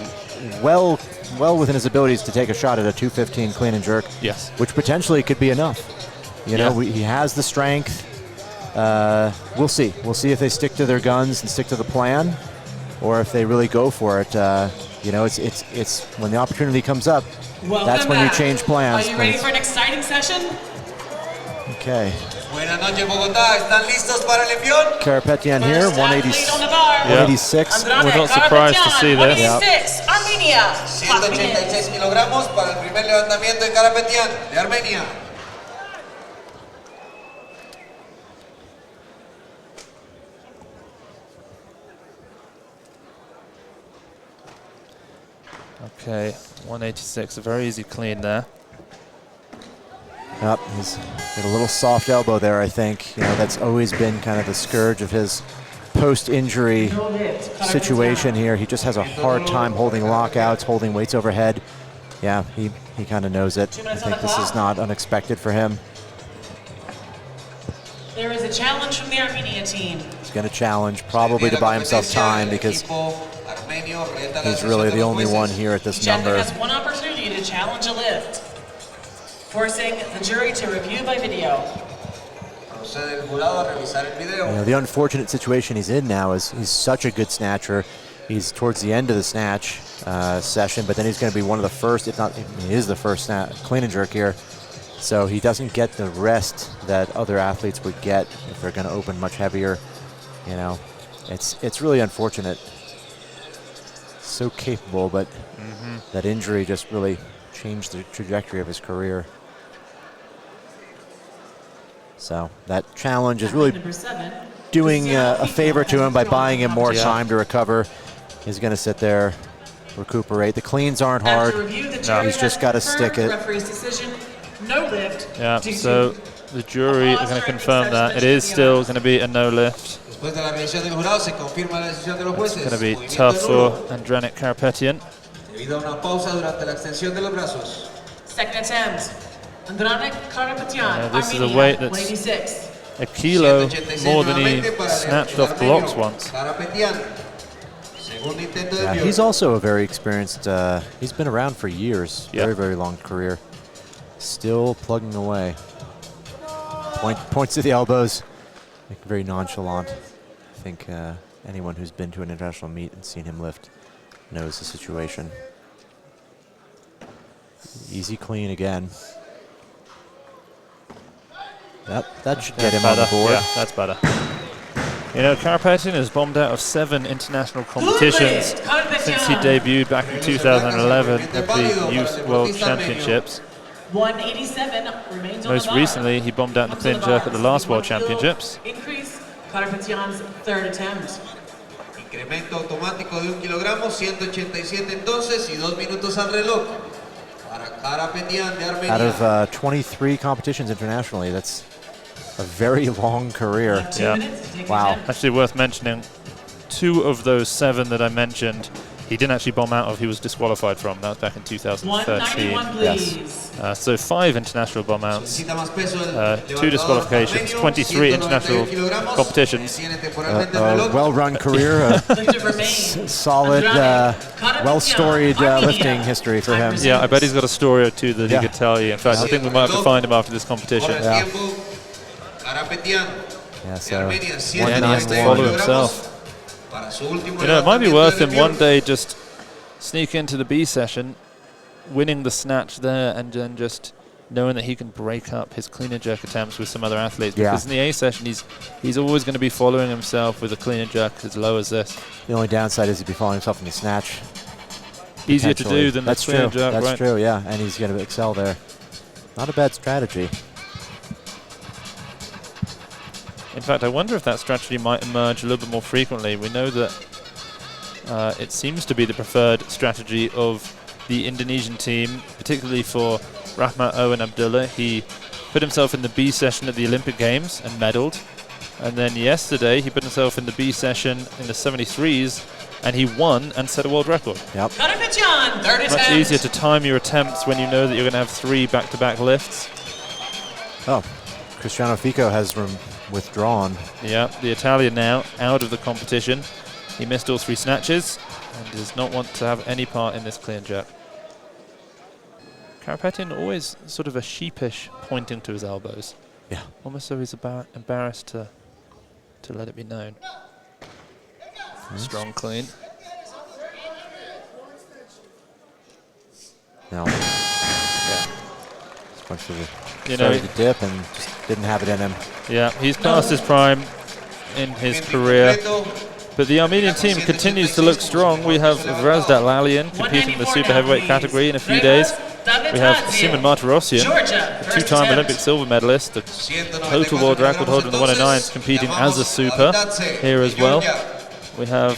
well within his abilities to take a shot at a 215 clean and jerk. Yes. Which potentially could be enough. He has the strength. We'll see. We'll see if they stick to their guns and stick to the plan, or if they really go for it. It's when the opportunity comes up, that's when you change plans. Are you ready for an exciting session? Okay. Buenas noches, Bogotá. ¿Están listos para el envión? Karapetyan here, 186. We're not surprised to see this. 186, Armenia. 186 kilogramos para el primer levantamiento de Karapetyan de Armenia. Okay, 186, a very easy clean there. Yep, he's got a little soft elbow there, I think. That's always been kind of the scourge of his post-injury situation here. He just has a hard time holding lockouts, holding weights overhead. Yeah, he kind of knows it. I think this is not unexpected for him. There is a challenge from the Armenia team. He's going to challenge, probably to buy himself time, because he's really the only one here at this number. Each athlete has one opportunity to challenge a lift, forcing the jury to review by video. The unfortunate situation he's in now is he's such a good snatcher. He's towards the end of the snatch session, but then he's going to be one of the first, if not, he is the first clean and jerk here. So he doesn't get the rest that other athletes would get if they're going to open much heavier. It's really unfortunate. So capable, but that injury just really changed the trajectory of his career. So that challenge is really doing a favor to him by buying him more time to recover. He's going to sit there, recuperate. The cleans aren't hard. He's just got to stick it. No lift. Yeah, so the jury are going to confirm that. It is still going to be a no lift. It's going to be tough for Andronic Karapetyan. Second attempt. Andronic Karapetyan. This is a weight that's a kilo more than he snatched off blocks once. Yeah, he's also a very experienced, he's been around for years, very, very long career. Still plugging away. Points to the elbows, very nonchalant. I think anyone who's been to an international meet and seen him lift knows the situation. Easy clean again. That should get him on the board. Yeah, that's better. Karapetyan has bombed out of 7 international competitions since he debuted back in 2011 at the Youth World Championships. 187 remains on Most recently, he bombed out in the clean jerk at the last World Championships. Increase Karapetyan's third attempt. Incremento automático de 1 kilogramo, 187 entonces y 2 minutos al reloj. Para Karapetyan de Armenia. Out of 23 competitions internationally, that's a very long career. Yeah. Wow. Actually worth mentioning, 2 of those 7 that I mentioned he didn't actually bomb out of, he was disqualified from. That was back in 2013. 191, please. Yes. So 5 international bomb outs, 2 disqualifications, 23 international competitions. Well-run career, solid, well-storied lifting history for him. Yeah, I bet he's got a story or two that he could tell you. In fact, I think we might have to find him after this competition. Yeah, so And he has to follow himself. You know, it might be worth him one day just sneak into the B session, winning the snatch there, and then just knowing that he can break up his clean and jerk attempts with some other athletes. Because in the A session, he's always going to be following himself with a clean and jerk as low as this. The only downside is he'd be following himself in the snatch. Easier to do than the clean and jerk, That's true, yeah, and he's going to excel there. Not a bad strategy. In fact, I wonder if that strategy might emerge a little bit more frequently. We know that it seems to be the preferred strategy of the Indonesian team, particularly for Rahmat Owen Abdullah. He put himself in the B session at the Olympic Games and medaled. And then yesterday, he put himself in the B session in the 73s, and he won and set a world record. Yep. Much easier to time your attempts when you know that you're going to have 3 back-to-back lifts. Oh, Cristiano Fico has withdrawn. Yeah, the Italian now out of the competition. He missed all 3 snatches and does not want to have any part in this clean jerk. Karapetian always sort of a sheepish pointing to his elbows. Yeah. Almost so he's embarrassed to let it be known. Strong clean. No. Yeah. Just started to dip and just didn't have it in him. Yeah, he's past his prime in his career. But the Armenian team continues to look strong. We have Vrasdat Lalian competing in the super heavyweight category in a few days. We have Simon Martirosyan, a 2-time Olympic silver medalist, the total world record holder in the 109s, competing as a super here as well. We have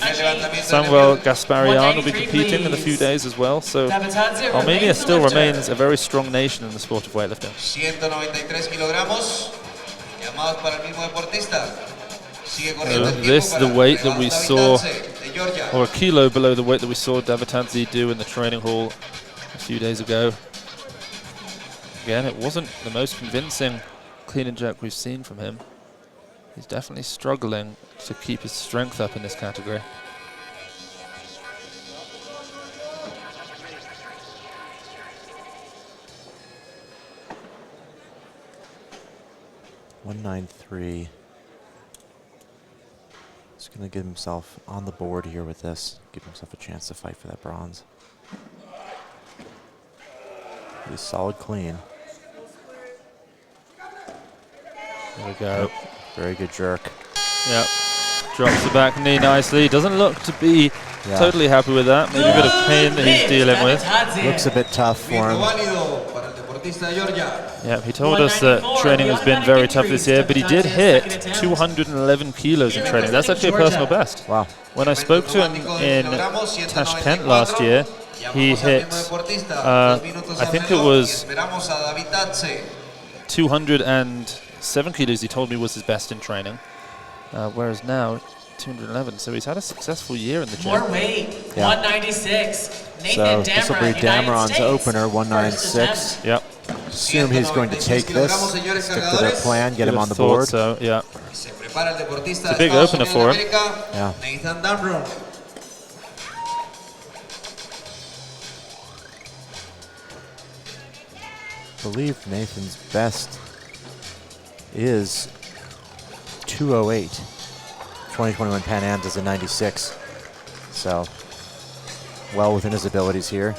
Samuel Gasparian will be competing in a few days as well. So Armenia still remains a very strong nation in the sport of weightlifting. This the weight that we saw, or a kilo below the weight that we saw Davatadze do in the training hall a few days ago. Again, it wasn't the most convincing clean and jerk we've seen from him. He's definitely struggling to keep his strength up in this category. .193. He's going to get himself on the board here with this. Give himself a chance to fight for that bronze. He's solid clean. There we go. Very good jerk. Yep. Drops the back knee nicely. Doesn't look to be totally happy with that. Maybe a bit of pain that he's dealing with. Looks a bit tough for him. Yeah, he told us that training has been very tough this year, but he did hit 211 kilos in training. That's actually a personal best. Wow. When I spoke to him in Tashkent last year, he hit, I think it was 207 kilos he told me was his best in training, whereas now 211. So he's had a successful year in the gym. More weight, 196. So this will be Dameron's opener, 196. Yep. Assume he's going to take this, stick to their plan, get him on the board. So, yeah. It's a big opener for him. Yeah. I believe Nathan's best is 208. 2021 Pan Am's is a 96. So, well within his abilities here.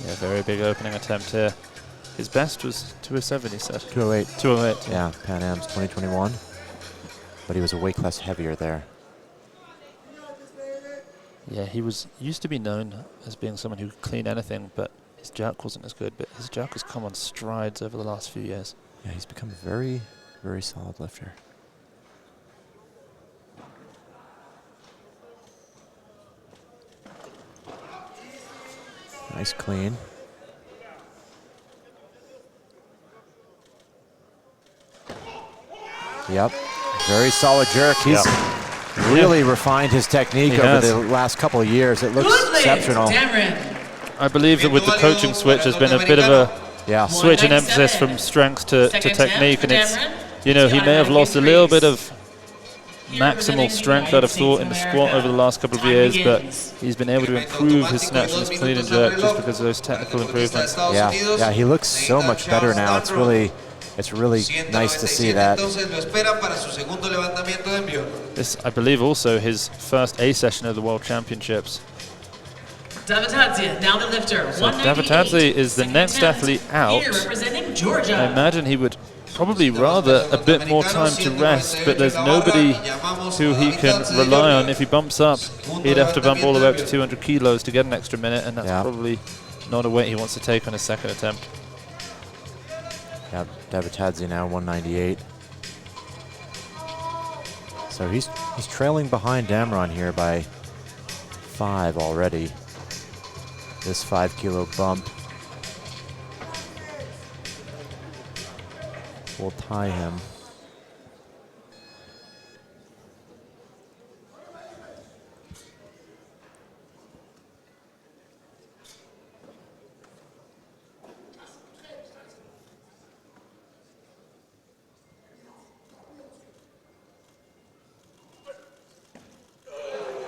Yeah, very big opening attempt here. His best was 207, he said. 208. 208. Yeah, Pan Am's 2021. But he was a weight class heavier there. Yeah, he used to be known as being someone who could clean anything, but his jerk wasn't as good. But his jerk has come on strides over the last few years. Yeah, he's become a very, very solid lifter. Nice clean. Yep. Very solid jerk. He's really refined his technique over the last couple of years. It looks exceptional. I believe that with the coaching switch, there's been a bit of a switch in emphasis from strength to technique, and it's, you know, he may have lost a little bit of maximal strength, I'd have thought, in the squat over the last couple of years, but he's been able to improve his snatch and his clean and jerk just because of those technical improvements. Yeah, he looks so much better now. It's really nice to see that. This, I believe, also his first A session of the World Championships. Davidadze, now the lifter. So Davidadze is the next athlete out. Representing Georgia. I imagine he would probably rather a bit more time to rest, but there's nobody who he can rely on. If he bumps up, he'd have to bump all the way up to 200 kilos to get an extra minute, and that's probably not a weight he wants to take on his second attempt. Yeah, Davidadze now 198. So he's trailing behind Damron here by 5 already. This 5 kilo bump will tie him.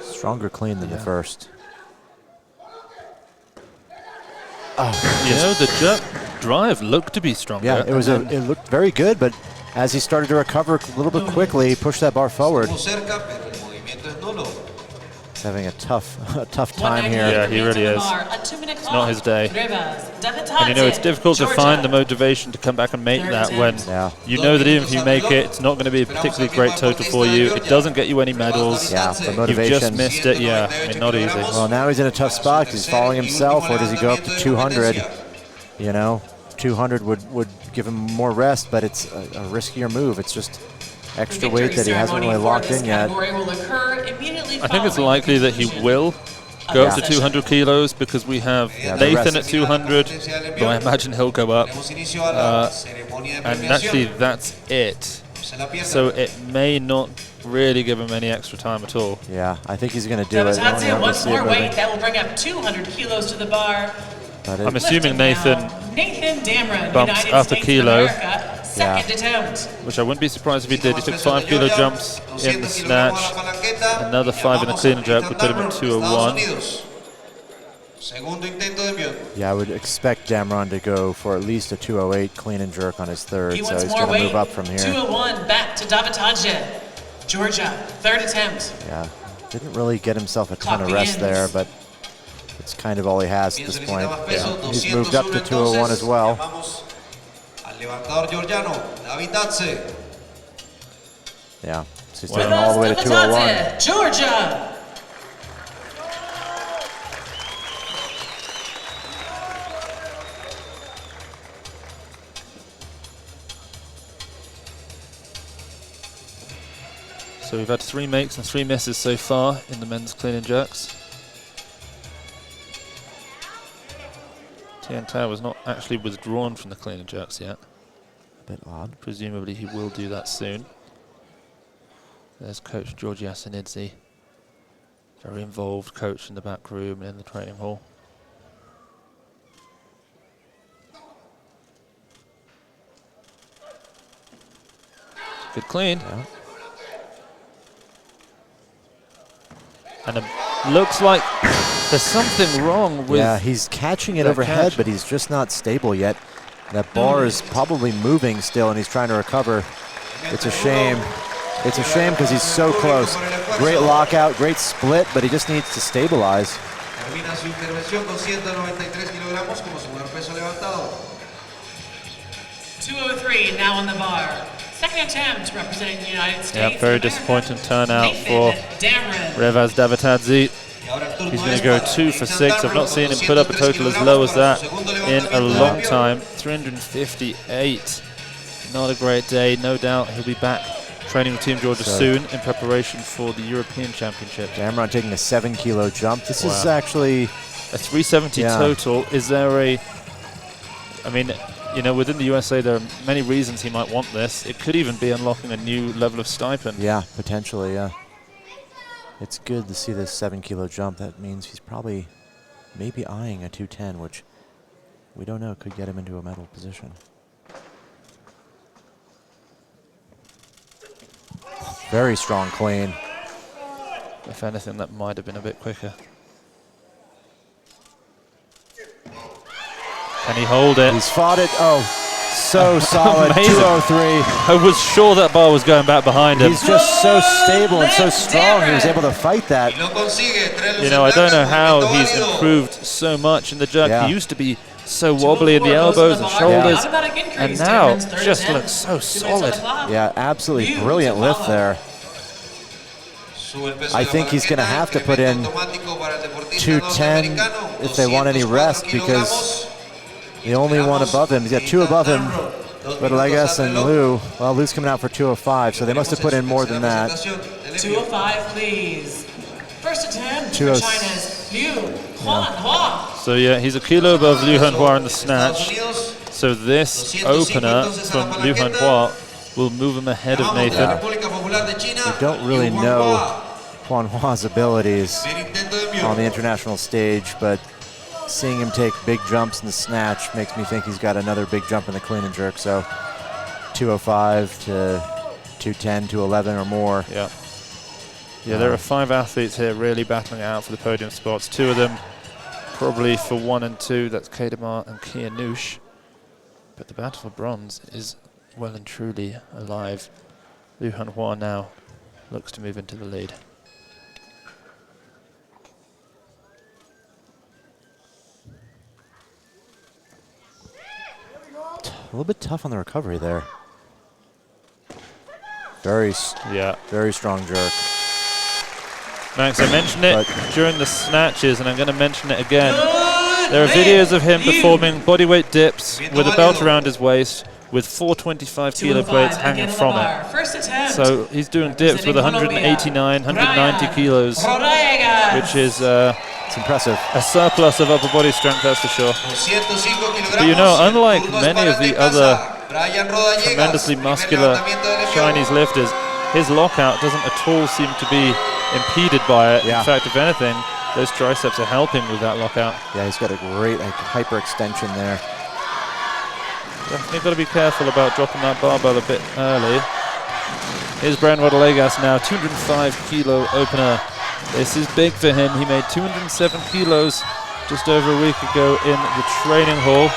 Stronger clean than the first. Oh, you know, the jerk drive looked to be stronger. Yeah, it looked very good, but as he started to recover a little bit quickly, he pushed that bar forward. He's having a tough time here. Yeah, he really is. It's not his day. And you know, it's difficult to find the motivation to come back and make that when you know that even if you make it, it's not going to be a particularly great total for you. It doesn't get you any medals. Yeah, the motivation. You've just missed it. Yeah, I mean, not easy. Well, now he's in a tough spot because he's following himself, or does he go up to 200? You know, 200 would give him more rest, but it's a riskier move. It's just extra weight that he hasn't really locked in yet. I think it's likely that he will go up to 200 kilos because we have Nathan at 200, but I imagine he'll go up. And actually, that's it. So it may not really give him any extra time at all. Yeah, I think he's going to do it. Once more weight, that will bring up 200 kilos to the bar. I'm assuming Nathan Damron, bumps up a kilo. Second attempt. Which I wouldn't be surprised if he did. He took 5 kilo jumps in the snatch. Another 5 in the clean and jerk would put him at 201. Yeah, I would expect Damron to go for at least a 208 clean and jerk on his third, so he's going to move up from here. 201 back to Davidadze, Georgia, third attempt. Yeah, didn't really get himself a ton of rest there, but it's kind of all he has at this point. Yeah. He's moved up to 201 as well. Yeah, so he's taking all the way to 201. Georgia. So we've had 3 makes and 3 misses so far in the men's clean and jerks. Tian Tao was not actually withdrawn from the clean and jerks yet. A bit odd. Presumably he will do that soon. There's Coach Georgi Asanidze. Very involved coach in the back room and in the training hall. Good clean. Yeah. And it looks like there's something wrong with... Yeah, he's catching it overhead, but he's just not stable yet. That bar is probably moving still, and he's trying to recover. It's a shame. It's a shame because he's so close. Great lockout, great split, but he just needs to stabilize. 203 now on the bar. Second attempt representing the United States. Yeah, very disappointing turnout for Revaz Davidadze. He's going to go 2 for 6. I've not seen him put up a total as low as that in a long time. 358. Not a great day. No doubt he'll be back training with Team Georgia soon in preparation for the European Championships. Damron taking a 7 kilo jump. This is actually a 370 total. Is there a... I mean, you know, within the USA, there are many reasons he might want this. It could even be unlocking a new level of stipend. Yeah, potentially, yeah. It's good to see this 7-kilo jump. That means he's probably maybe eyeing a 210, which we don't know could get him into a medal position. Very strong clean. If anything, that might have been a bit quicker. Can he hold it? He's fought it. Oh, so solid. Amazing. 203. I was sure that bar was going back behind him. He's just so stable and so strong. He was able to fight that. You know, I don't know how he's improved so much in the jerk. Yeah. He used to be so wobbly in the elbows and shoulders, and now just looks so solid. Yeah, absolutely brilliant lift there. I think he's going to have to put in 210 if they want any rest, because the only one above him, he's got two above him, Rodriguez and Liu. Well, Liu's coming out for 205, so they must have put in more than that. 205, please. First attempt for China's Liu Huanhua. So yeah, he's a kilo above Liu Huanhua in the snatch. So this opener from Liu Huanhua will move him ahead of Nathan. We don't really know Huanhua's abilities on the international stage, but seeing him take big jumps in the snatch makes me think he's got another big jump in the clean and jerk. So 205 to 210, 211 or more. Yeah. Yeah, there are 5 athletes here really battling it out for the podium spots. 2 of them probably for 1 and 2. That's Kedemar and Kianoush. But the battle for bronze is well and truly alive. Liu Huanhua now looks to move into the lead. A little bit tough on the recovery there. Very strong jerk. Max, I mentioned it during the snatches, and I'm going to mention it again. There are videos of him performing bodyweight dips with a belt around his waist with 425 kilo plates hanging from it. So he's doing dips with 189, 190 kilos, which is it's impressive. A surplus of upper body strength, that's for sure. But you know, unlike many of the other tremendously muscular Chinese lifters, his lockout doesn't at all seem to be impeded by it. Yeah. In fact, if anything, those triceps are helping with that lockout. Yeah, he's got a great hyperextension there. Definitely got to be careful about dropping that barbell a bit early. Here's Brian Rodriguez now, 205 kilo opener. This is big for him. He made 207 kilos just over a week ago in the training hall.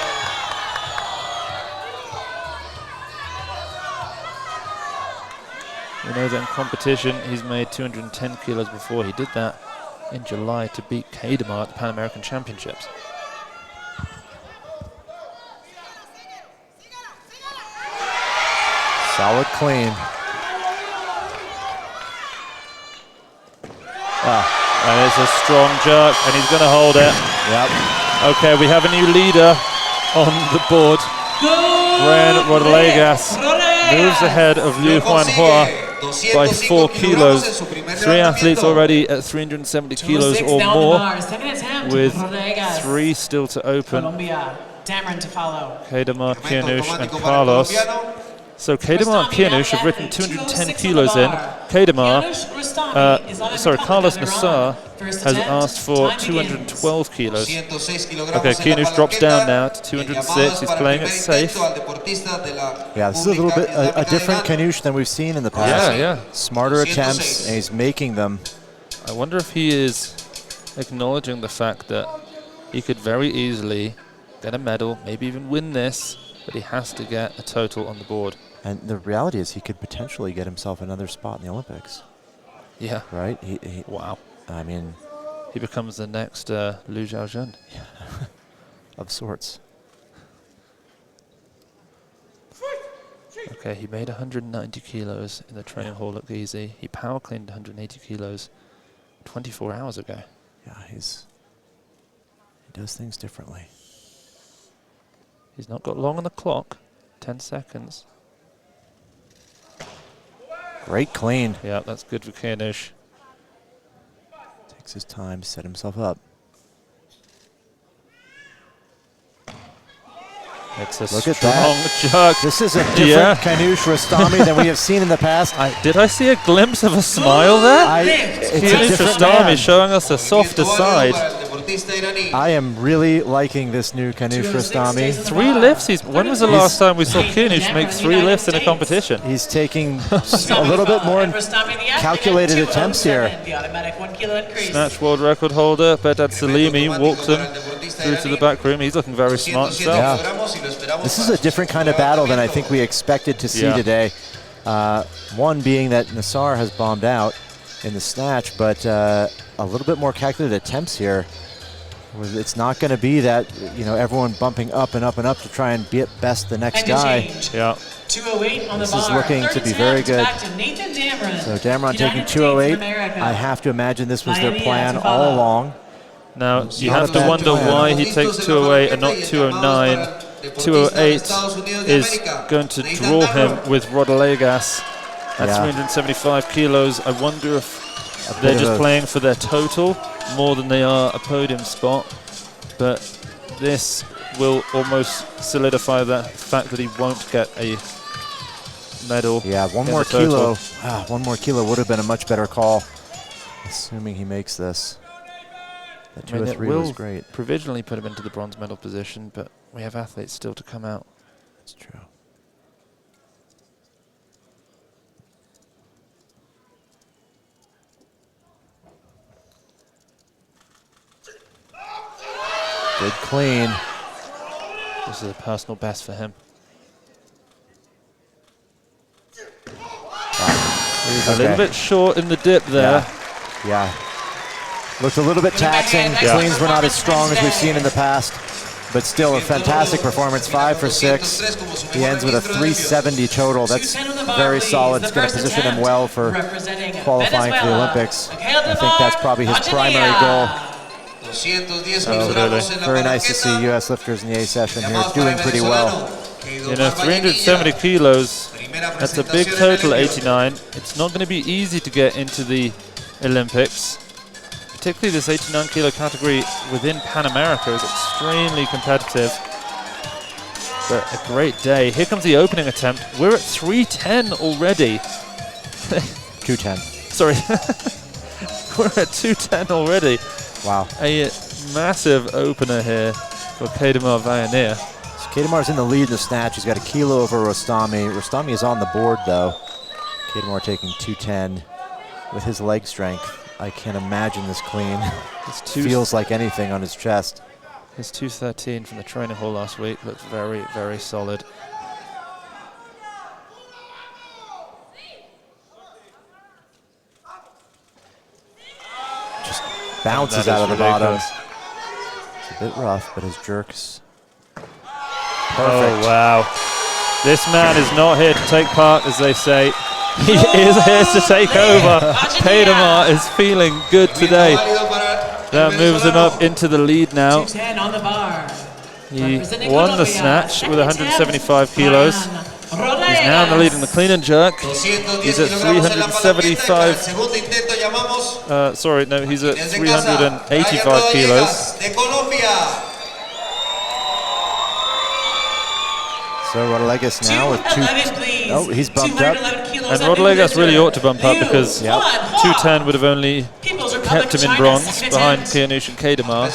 We know that in competition he's made 210 kilos before. He did that in July to beat Kedemar at the Pan American Championships. Solid clean. And it's a strong jerk, and he's going to hold it. Yep. Okay, we have a new leader on the board. Brian Rodriguez moves ahead of Liu Huanhua by 4 kilos. 3 athletes already at 370 kilos or more, with 3 still to open. Kedemar, Kianoush, and Carlos. So Kedemar and Kianoush have written 210 kilos in. Carlos Nassar has asked for 212 kilos. Okay, Kianoush drops down now to 206. He's playing it safe. Yeah, this is a little bit a different Kianoush than we've seen in the past. Yeah. Smarter attempts, and he's making them. I wonder if he is acknowledging the fact that he could very easily get a medal, maybe even win this, but he has to get a total on the board. And the reality is he could potentially get himself another spot in the Olympics. Yeah. Right? Wow. I mean, he becomes the next Liu Xiaojun. Yeah. Of sorts. Okay, he made 190 kilos in the training hall look easy. He power cleaned 180 kilos 24 hours ago. Yeah, he does things differently. He's not got long on the clock. 10 seconds. Great clean. Yeah, that's good for Kianoush. Takes his time to set himself up. It's a Look at strong that. jerk. This is a different Kanoush Rostami than we have seen in the past. Did I see a glimpse of a smile there? It's a Kanoush different Rostami man. showing us a softer side. I am really liking this new Kanoush Rostami. 3 lifts. When was the last time we saw Kanoush make 3 lifts in a competition? He's taking a little bit more calculated attempts here. Snatch world record holder Bedad Salimi walks him through to the back room. He's looking very smart himself. Yeah. This is a different kind of battle than I think we expected to see today. One being that Nassar has bombed out in the snatch, but a little bit more calculated attempts here. It's not going to be that, everyone bumping up and up and up to try and be at best the next guy. Yeah. 208 on this the bar. is looking to be very good. So Damron taking 208. I have to imagine this was their plan all along. Now, you have to wonder why he takes 208 and not 209. 208 is going to draw him with Rodalegas at 375 kilos. I wonder if they're just playing for their total more than they are a podium spot. But this will almost solidify the fact that he won't get a medal. Yeah, one more kilo. One more kilo would have been a much better call, assuming he makes this. The 203 was great. Provisionally put him into the bronze medal position, but we have athletes still to come out. That's true. Good clean. This is a personal best for him. He's a little bit short in the dip there. Yeah. Looked a little bit taxing. Cleans were not as strong as we've seen in the past, but still a fantastic performance. 5 for 6. He ends with a 370 total. That's very solid. It's going to position him well for qualifying for the Olympics. I think that's probably his primary goal. Very nice to see U.S. lifters in the A session here doing pretty well. 370 kilos, that's a big total, 89. It's not going to be easy to get into the Olympics. Particularly this 89 kilo category within Pan America is extremely competitive. But a great day. Here comes the opening attempt. We're at 310 already. 210. Sorry. We're at 210 already. Wow. A massive opener here for Kedemar Vayaneer. So Kedemar's in the lead in the snatch. He's got a kilo over Rostami. Rostami is on the board though. Kedemar taking 210 with his leg strength. I can't imagine this clean. Feels like anything on his chest. His 213 from the training hall last week looks very, very solid. Just bounces out of the bottom. It's a bit rough, but his jerks. Perfect. Oh, wow. This man is not here to take part, as they say. He is here to take over. Kedemar is feeling good today. That moves him up into the lead now. He won the snatch with 175 kilos. He's now in the lead in the clean and jerk. He's at 375. Sorry, no, he's at 385 kilos. So Rodalegas now with 2. Oh, he's bumped up. And Rodalegas really ought to bump up because 210 would have only kept him in bronze behind Kanoush and Kedemar.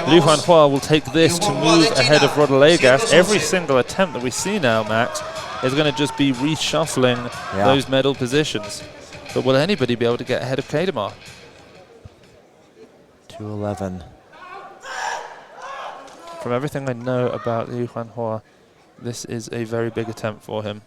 Liu Huanhua will take this to move ahead of Rodalegas. Every single attempt that we see now, Max, is going to just be reshuffling those medal positions. But will anybody be able to get ahead of Kedemar? 211. From everything I know about Liu Huanhua, this is a very big attempt for him.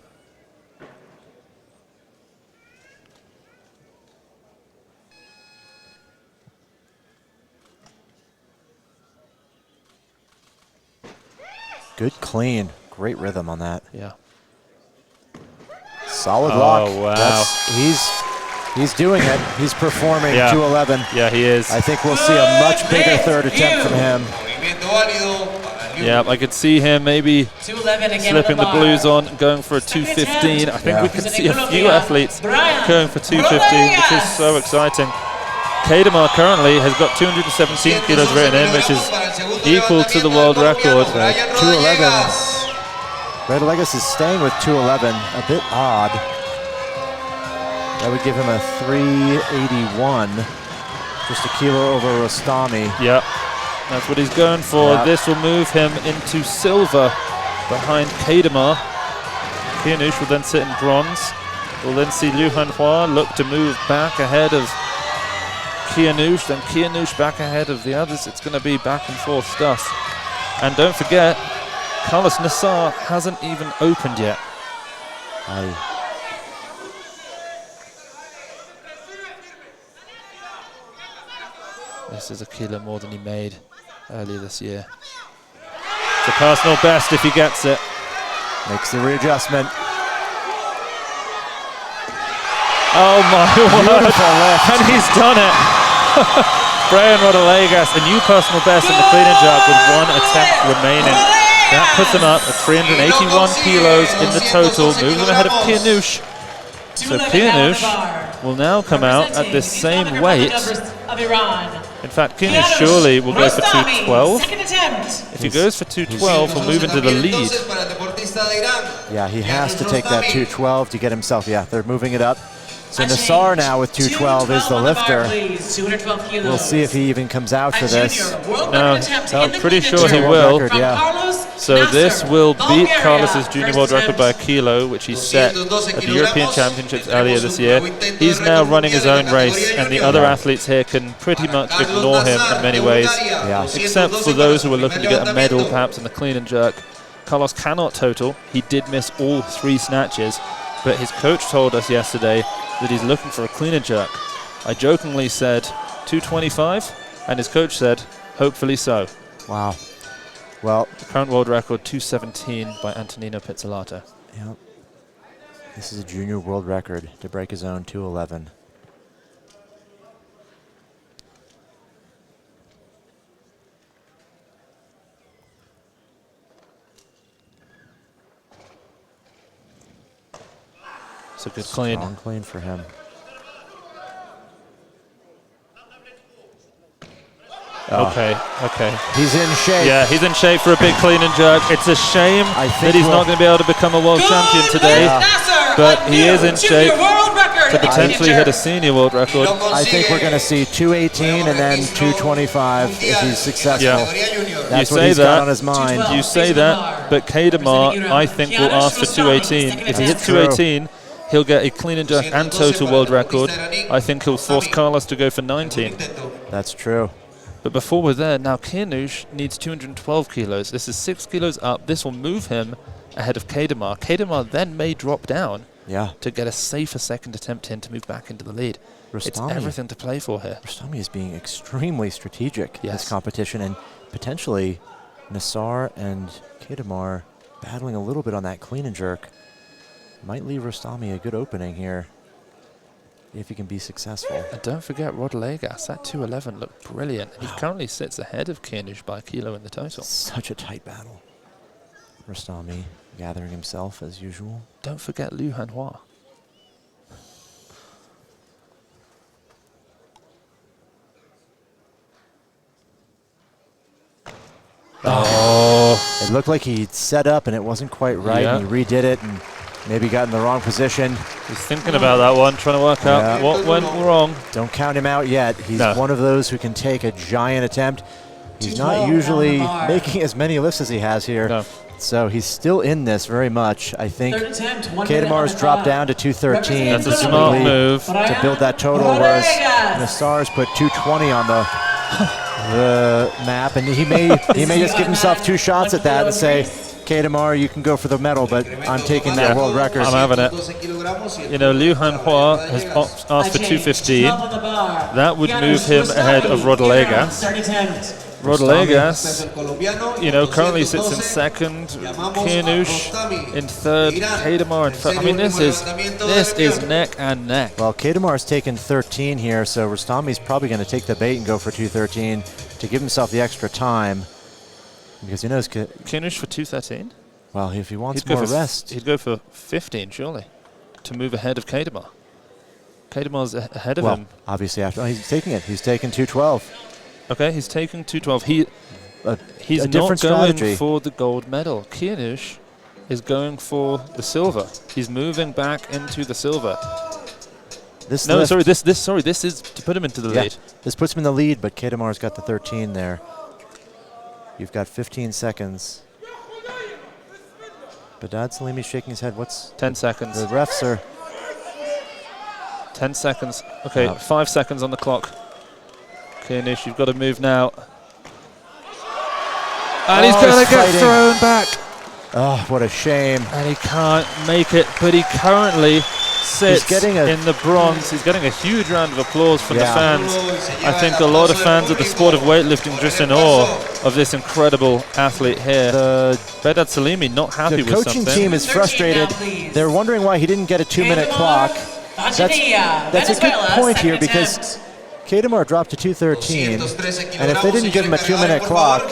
Good clean. Great rhythm on that. Yeah. Solid lock. Oh, wow. He's doing it. He's performing 211. Yeah, he is. I think we'll see a much bigger third attempt from him. Yeah, I could see him maybe slipping the blues on and going for a 215. I think we could see a few athletes going for 215, which is so exciting. Kadamar currently has got 217 kilos written in, which is equal to the world record. 211. Rodalegas is staying with 211. A bit odd. That would give him a 381. Just a kilo over Rostami. Yep, that's what he's going for. Yep. This will move him into silver behind Kadamar. Kianush will then sit in bronze. We'll then see Liu Hanhua look to move back ahead of Kianush, then Kianush back ahead of the others. It's going to be back and forth stuff. And don't forget, Carlos Nassar hasn't even opened yet. This is a kilo more than he made earlier this year. It's a personal best if he gets it. Makes the readjustment. Oh my word, and he's done it. Brian Rodalegas, a new personal best in the clean and jerk with 1 attempt remaining. That puts him up at 381 kilos in the total, moves him ahead of Kianush. So Kianush will now come out at this same weight. In fact, Kianush surely will go for 212. If he goes for 212, he'll move into the lead. Yeah, he has to take that 212 to get himself, they're moving it up. So Nassar now with 212 is the lifter. We'll see if he even comes out for this. No, I'm pretty sure he will. So this will beat Carlos's junior world record by a kilo, which he set at the European Championships earlier this year. He's now running his own race, and the other athletes here can pretty much ignore him in many ways, except for those who are looking to get a medal, perhaps in the clean and jerk. Carlos cannot total. He did miss all 3 snatches, but his coach told us yesterday that he's looking for a clean and jerk. I jokingly said 225, and his coach said, hopefully so. Wow. Well, the current world record, 217 by Antonino Pizzolato. Yep. This is a junior world record to break his own 211. It's a good clean. Strong clean for him. Okay. He's in shape. Yeah, he's in shape for a big clean and jerk. It's a shame that he's not going to be able to become a world champion today, but he is in shape to potentially hit a senior world record. I think we're going to see 218 and then 225 if he's successful. That's what he's got on his mind. You say that, but Kadamar, I think, will ask for 218. If he hits 218, he'll get a clean and jerk and total world record. I think he'll force Carlos to go for 19. That's true. But before we're there, now Kianush needs 212 kilos. This is 6 kilos up. This will move him ahead of Kadamar. Kadamar then may drop down to get a safer second attempt in to move back into the lead. It's everything to play for here. Rostami is being extremely strategic in this competition, and potentially Nassar and Kadamar battling a little bit on that clean and jerk might leave Rostami a good opening here if he can be successful. And don't forget Rodalegas, that 211 looked brilliant. He currently sits ahead of Kianush by a kilo in the total. Such a tight battle. Rostami gathering himself as usual. Don't forget Liu Hanhua. Oh. It looked like he set up and it wasn't quite right, and he redid it and maybe got in the wrong position. He's thinking about that one, trying to work out what went wrong. Don't count him out yet. He's one of those who can take a giant attempt. He's not usually making as many lifts as he has here. So he's still in this very much. I think Kadamar's dropped down to 213. That's a smart move. To build that total, whereas Nassar's put 220 on the map, and he may just give himself 2 shots at that and say, Kadamar, you can go for the medal, but I'm taking that world record. I'm having it. You know, Liu Hanhua has asked for 215. That would move him ahead of Rodalegas. Rodalegas, you know, currently sits in second. Kianush in third. Kadamar in first. I mean, this is neck and neck. Well, Kadamar's taken 13 here, so Rostami's probably going to take the bait and go for 213 to give himself the extra time. Because he knows Kianush for 213. Well, if he wants more rest, he'd go for 15 surely to move ahead of Kadamar. Kedemar's ahead of him. Obviously, after he's taking it. He's taking 212. Okay, he's taking 212. He's not different going strategy. for the gold medal. Kianush is going for the silver. He's moving back into the silver. This is to put him into the lead. This puts him in the lead, but Kedemar's got the 13 there. You've got 15 seconds. Badad Salimi's shaking his head. What's 10 seconds? The refs are 10 seconds. Okay, 5 seconds on the clock. Kianush, you've got to move now. And he's going to get thrown back. Oh, what a shame. And he can't make it, but he currently sits in the bronze. He's getting a huge round of applause from the fans. I think a lot of fans of the sport of weightlifting just in awe of this incredible athlete here. Badad Salimi not happy with something. The coaching team is frustrated. They're wondering why he didn't get a 2-minute clock. That's a good point here because Kedemar dropped to 2:13, and if they didn't give him a 2-minute clock,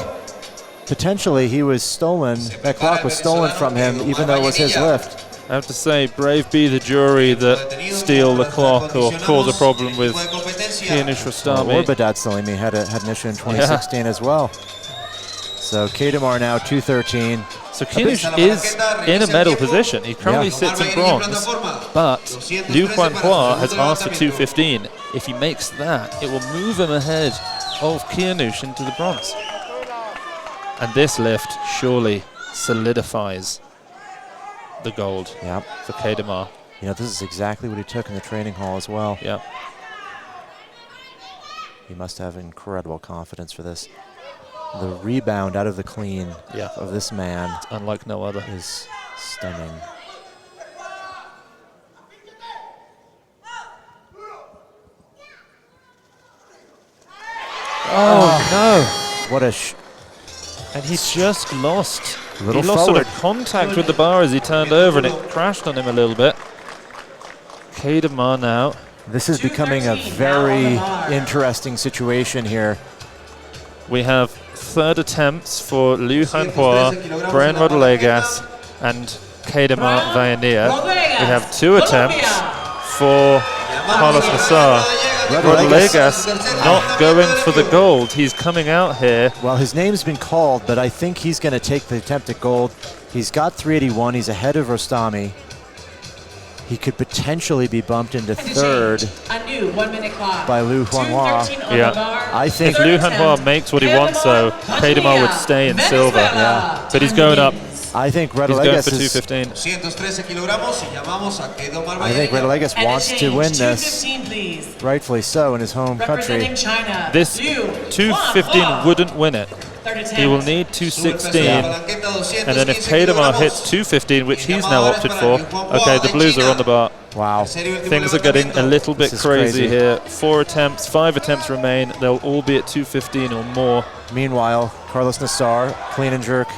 potentially he was stolen. That clock was stolen from him, even though it was his lift. I have to say, brave be the jury that steal the clock or cause a problem with Kianush Rostami. Or Badad Salimi had an issue in 2016 as well. So Kedemar now 2:13. So Kianush is in a medal position. He currently sits in bronze, but Liu Huanhua has asked for 2:15. If he makes that, it will move him ahead of Kianush into the bronze. And this lift surely solidifies the gold for Kedemar. You know, this is exactly what he took in the training hall as well. Yeah. He must have incredible confidence for this. The rebound out of the clean of this man, it's unlike no other, is stunning. Oh no! What a and he just lost. He lost sort of contact with the bar as he turned over, and it crashed on him a little bit. Kedemar now. This is becoming a very interesting situation here. We have third attempts for Liu Huanhua, Brian Rodriguez, and Kedemar Vainilla. We have 2 attempts for Carlos Nassar. Rodriguez not going for the gold. He's coming out here. Well, his name's been called, but I think he's going to take the attempt at gold. He's got 381. He's ahead of Rostami. He could potentially be bumped into third by Liu Huanhua. Yeah, I think if Liu Huanhua makes what he wants, though, Kedemar would stay in silver. Yeah, but he's going up. I think He's Rodriguez going for 2:15. I think Rodriguez wants to win this, rightfully so, in his home country. This 2:15 wouldn't win it. He will need 2:16, and then if Kedemar hits 2:15, which he's now opted for, okay, the blues are on the bar. Wow. Things are getting a little bit crazy here. 4 attempts, 5 attempts remain. They'll all be at 2:15 or more. Meanwhile, Carlos Nassar, clean and jerk,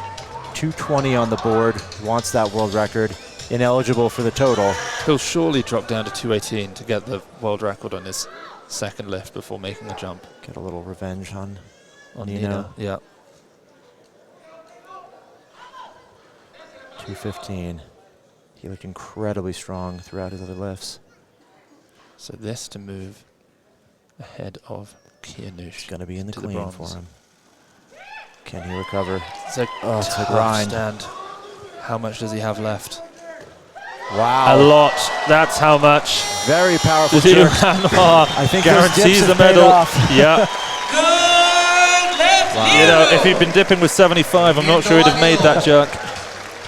220 on the board, wants that world record, ineligible for the total. He'll surely drop down to 2:18 to get the world record on his second lift before making the jump. Get a little revenge on Nino. Yeah. 2:15. He looked incredibly strong throughout his other lifts. So this to move ahead of Kianush. Going to be in the clean for him. Can he recover? It's a tough grind. stand. How much does he have left? Wow. A lot. That's how much. Very powerful Liu jerk. Huanhua I think guarantees the medal. Yeah. You know, if he'd been dipping with 75, I'm not sure he'd have made that jerk.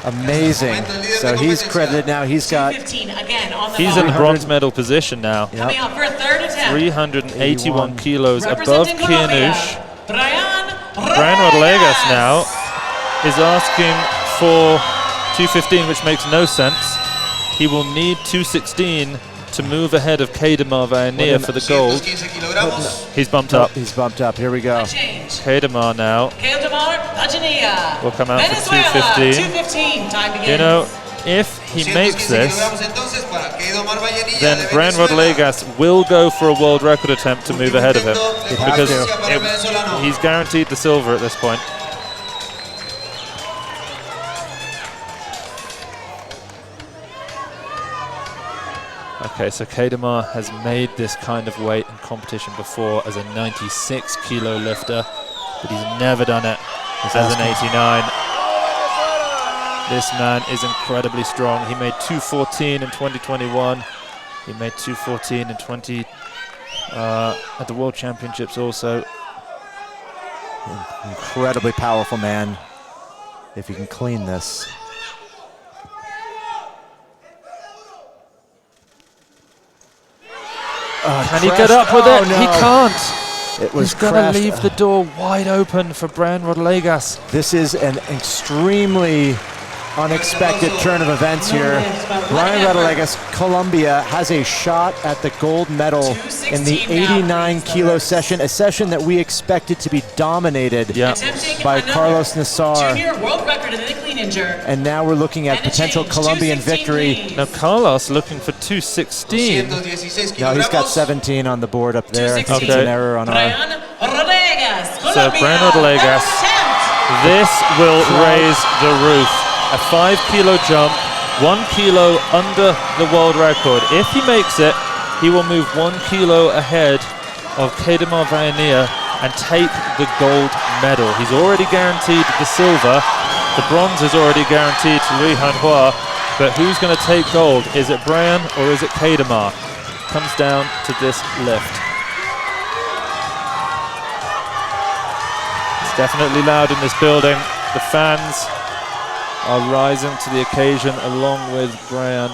Amazing. So he's credited now. He's got. He's in the bronze medal position now. Coming out for a third attempt. 381 kilos above Kianush. Brian Rodriguez Rodriguez now is asking for 2:15, which makes no sense. He will need 2:16 to move ahead of Kedemar Vainilla for the gold. He's bumped up. He's bumped up. Here we go. Kedemar now will come out for 2:15. 2:15. Time to You know, if he makes this, then Brian Rodriguez will go for a world record attempt to move ahead of him, because he's guaranteed the silver at this point. Okay, so Kedemar has made this kind of weight in competition before as a 96 kilo lifter, but he's never done it as an 89. This man is incredibly strong. He made 214 in 2021. He made 214 in at the World Championships also. Incredibly powerful man, if he can clean this. Can he get up with it? No. He can't. It was He's going to leave the door wide open for Brian Rodriguez. This is an extremely unexpected turn of events here. Brian Rodriguez, Colombia, has a shot at the gold medal in the 89 kilo session, a session that we expected to be dominated by Carlos Nassar. And now we're looking at potential Colombian victory. Now Carlos looking for 216. No, he's got 17 on the board up there. I think it's an error on our... So Brian Rodriguez, this will raise the roof. A 5 kilo jump, 1 kilo under the world record. If he makes it, he will move 1 kilo ahead of Kedemar Vainea and take the gold medal. He's already guaranteed the silver. The bronze is already guaranteed to Louis Hanhua, but who's going to take gold? Is it Brian or is it Kedemar? Comes down to this lift. It's definitely loud in this building. The fans are rising to the occasion along with Brian.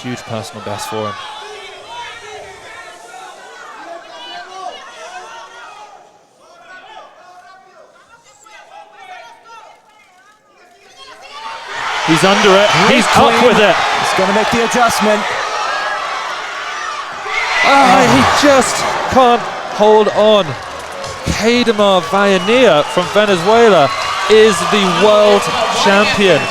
Huge personal best for him. He's under it. He's up with it. He's going to make the adjustment. He just can't hold on. Kedemar Vainea from Venezuela is the world champion.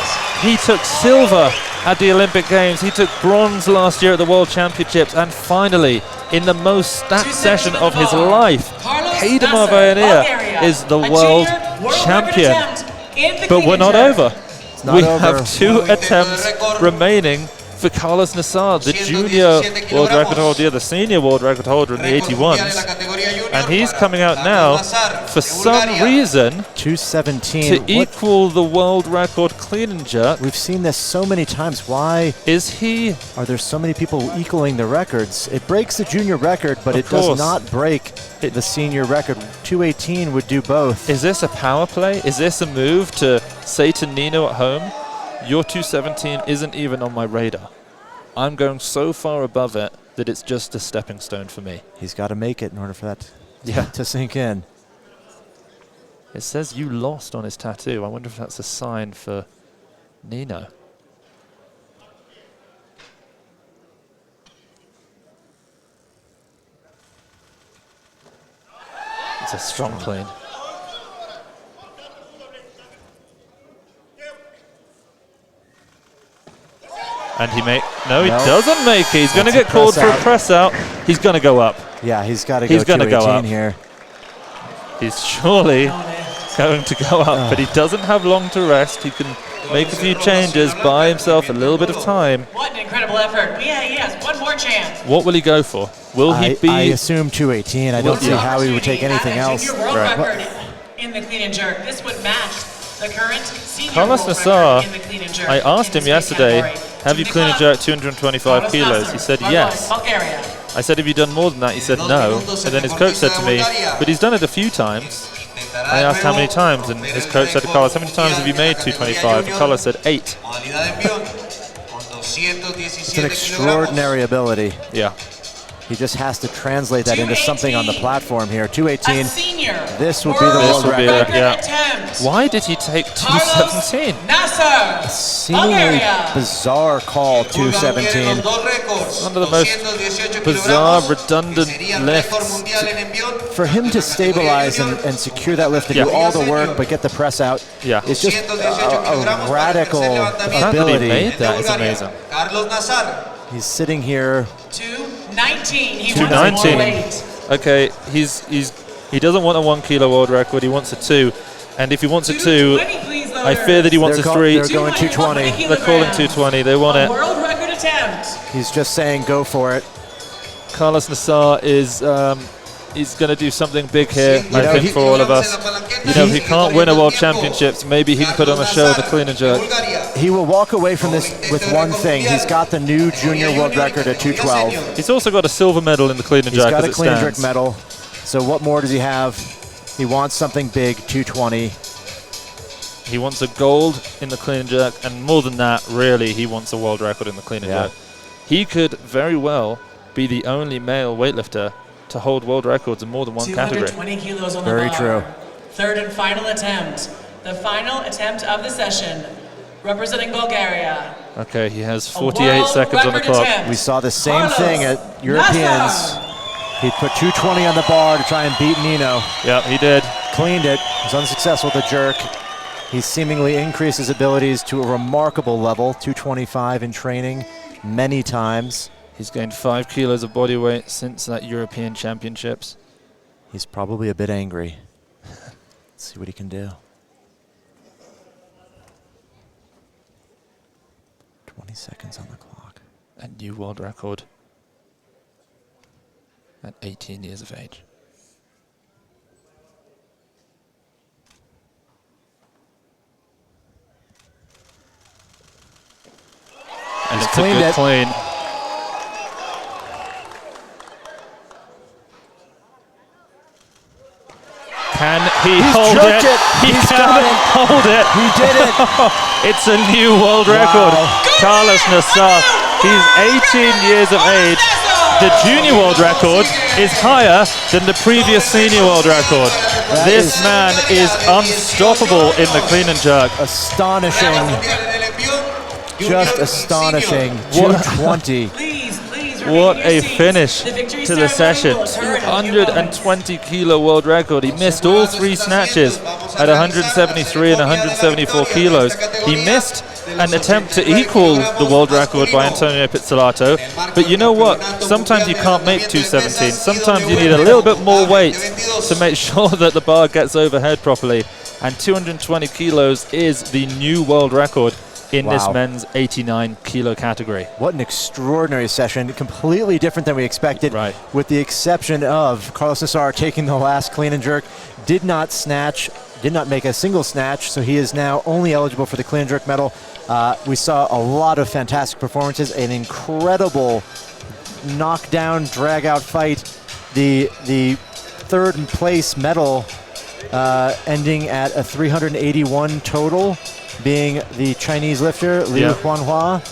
He took silver at the Olympic Games. He took bronze last year at the World Championships. And finally, in the most stacked session of his life, Kedemar Vainea is the world champion. But we're not over. We have 2 attempts remaining for Carlos Nassar, the junior world record holder, the senior world record holder in the 81s. And he's coming out now, for some reason, 217 to equal the world record clean and jerk. We've seen this so many times. Why are there so many people equaling the records? It breaks the junior record, but it does not break the senior record. 218 would do both. Is this a power play? Is this a move to say to Nino at home, your 217 isn't even on my radar. I'm going so far above it that it's just a stepping stone for me. He's got to make it in order for that to sink in. It says you lost on his tattoo. I wonder if that's a sign for Nino. It's a strong clean. And he doesn't make it. He's going to get called for a press out. He's going to go up. Yeah, he's got to go 218 here. He's surely going to go up, but he doesn't have long to rest. He can make a few changes, buy himself a little bit of time. What an incredible effort. Yeah, he has one more chance. What will he go for? Will he be... I assume 218. I don't see how he would take anything else. World record in the clean and jerk. This would match the current senior Carlos world Nassar, record in the clean and jerk. I asked him yesterday, have you clean and jerked 225 kilos? He said yes. I said, have you done more than that? He said no. And then his coach said to me, but he's done it a few times. I asked how many times, and his coach said to Carlos, how many times have you made 225? And Carlos said 8. It's an extraordinary ability. Yeah. He just has to translate that into something on the platform here. 218. This would be the This world would be record. Why did he take 217? Seemingly bizarre call, 217. One of the most bizarre, redundant lifts. For him to stabilize and secure that lift and do all the work but get the press out, it's just a radical The fact that ability. he made that is amazing. He's sitting here. 219. He 219. wants more weight. Okay, he doesn't want a 1 kilo world record. He wants a 2, and if he wants a 2, I fear that he wants a 3. They're going 220. They're calling 220. They want it. World record attempt. He's just saying go for it. Carlos Nassar is he's going to do something big here, I think, for all of us. You know, if he can't win a World Championships, maybe he can put on a show with the clean and jerk. He will walk away from this with one thing. He's got the new junior world record at 212. He's also got a silver medal in the clean and jerk. He's got a clean and stands. jerk medal. So what more does he have? He wants something big, 220. He wants a gold in the clean and jerk, and more than that, really, he wants a world record in the clean and jerk. He could very well be the only male weightlifter to hold world records in more than one category. 220 kilos on the Very bar. true. Third and final attempt. The final attempt of the session, representing Bulgaria. Okay, he has 48 seconds on the clock. We saw the same thing at Europeans. He put 220 on the bar to try and beat Nino. Yeah, he did. Cleaned it. Was unsuccessful with the jerk. He seemingly increased his abilities to a remarkable level, 225 in training many times. He's gained 5 kilos of body weight since that European Championships. He's probably a bit angry. Let's see what he can do. 20 seconds on the clock. A new world record at 18 years of age. And it's a good clean. Can he hold it? He can hold it. He did it. It's a new world record. Carlos Nassar, he's 18 years of age. The junior world record is higher than the previous senior world record. This man is unstoppable in the clean and jerk. Astonishing. Just astonishing. 220. What a finish to the session. 220 kilo world record. He missed all 3 snatches at 173 and 174 kilos. He missed an attempt to equal the world record by Antonio Pizzolato. But you know what? Sometimes you can't make 217. Sometimes you need a little bit more weight to make sure that the bar gets overhead properly. And 220 kilos is the new world record in this men's 89 kilo category. What an extraordinary session. Completely different than we expected. Right. With the exception of Carlos Nassar taking the last clean and jerk. Did not snatch, did not make a single snatch, so he is now only eligible for the clean and jerk medal. We saw a lot of fantastic performances, an incredible knockdown, drag-out fight. The third place medal ending at a 381 total, being the Chinese lifter, Liu Huanhua.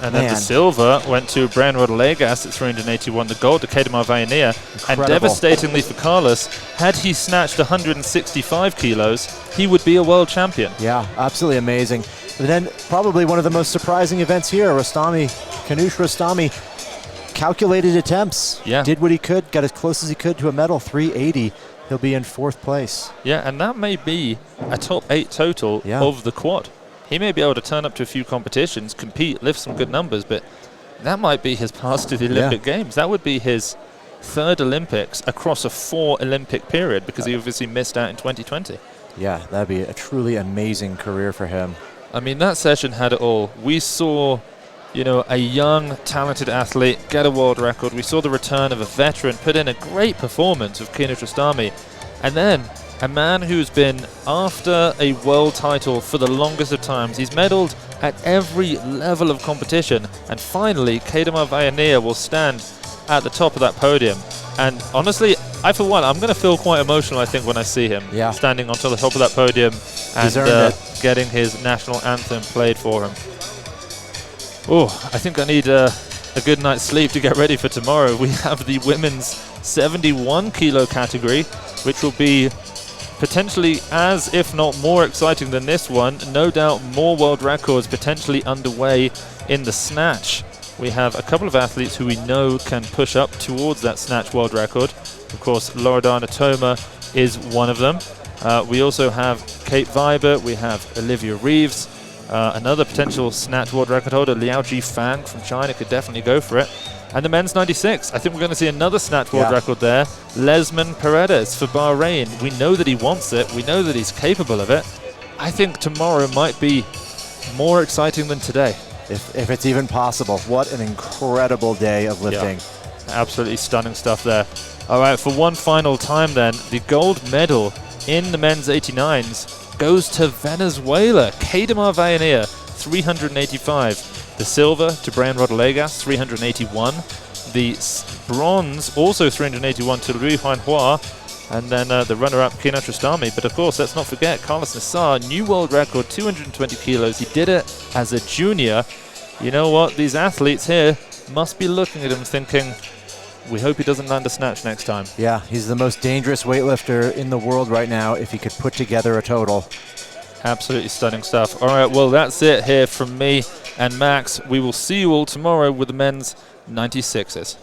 And then the silver went to Brian Rodalegas at 381, the gold to Kedemar Vainea. And devastatingly for Carlos, had he snatched 165 kilos, he would be a world champion. Yeah, absolutely amazing. And then probably one of the most surprising events here, Rostami, Kanush Rostami, calculated attempts. Yeah. Did what he could, got as close as he could to a medal, 380. He'll be in 4th place. Yeah, and that may be a top 8 total of the quad. He may be able to turn up to a few competitions, compete, lift some good numbers, but that might be his pass to the Olympic Games. That would be his 3rd Olympics across a 4 Olympic period, because he obviously missed out in 2020. Yeah, that'd be a truly amazing career for him. I mean, that session had it all. We saw, you know, a young, talented athlete get a world record. We saw the return of a veteran put in a great performance of Kanush Rostami. And then a man who's been after a world title for the longest of times. He's medaled at every level of competition. And finally, Kedemar Vainea will stand at the top of that podium. And honestly, I, for one, I'm going to feel quite emotional, I think, when I see him standing onto the top of that podium and getting his national anthem played for him. Oh, I think I need a good night's sleep to get ready for tomorrow. We have the women's 71 kilo category, which will be potentially as, if not more exciting than this one. No doubt more world records potentially underway in the snatch. We have a couple of athletes who we know can push up towards that snatch world record. Of course, Loredana Toma is one of them. We also have Kate Viber, we have Olivia Reeves, another potential snatch world record holder, Liao Ji Fang from China, could definitely go for it. And the men's 96, I think we're going to see another snatch world record there. Lesman Paredes for Bahrain. We know that he wants it. We know that he's capable of it. I think tomorrow might be more exciting than today. If it's even possible. What an incredible day of lifting. Yeah, absolutely stunning stuff there. All right, for one final time then, the gold medal in the men's 89s goes to Venezuela. Keidamar Vainea, 385. The silver to Brian Rodalegas, 381. The bronze, also 381, to Rui Huanhua. And then the runner-up, Kina Tristami. But of course, let's not forget, Carlos Nassar, new world record, 220 kilos. He did it as a junior. You know what? These athletes here must be looking at him thinking, we hope he doesn't land a snatch next time. Yeah, he's the most dangerous weightlifter in the world right now if he could put together a total. Absolutely stunning stuff. All right, well, that's it here from me and Max. We will see you all tomorrow with the men's 96s.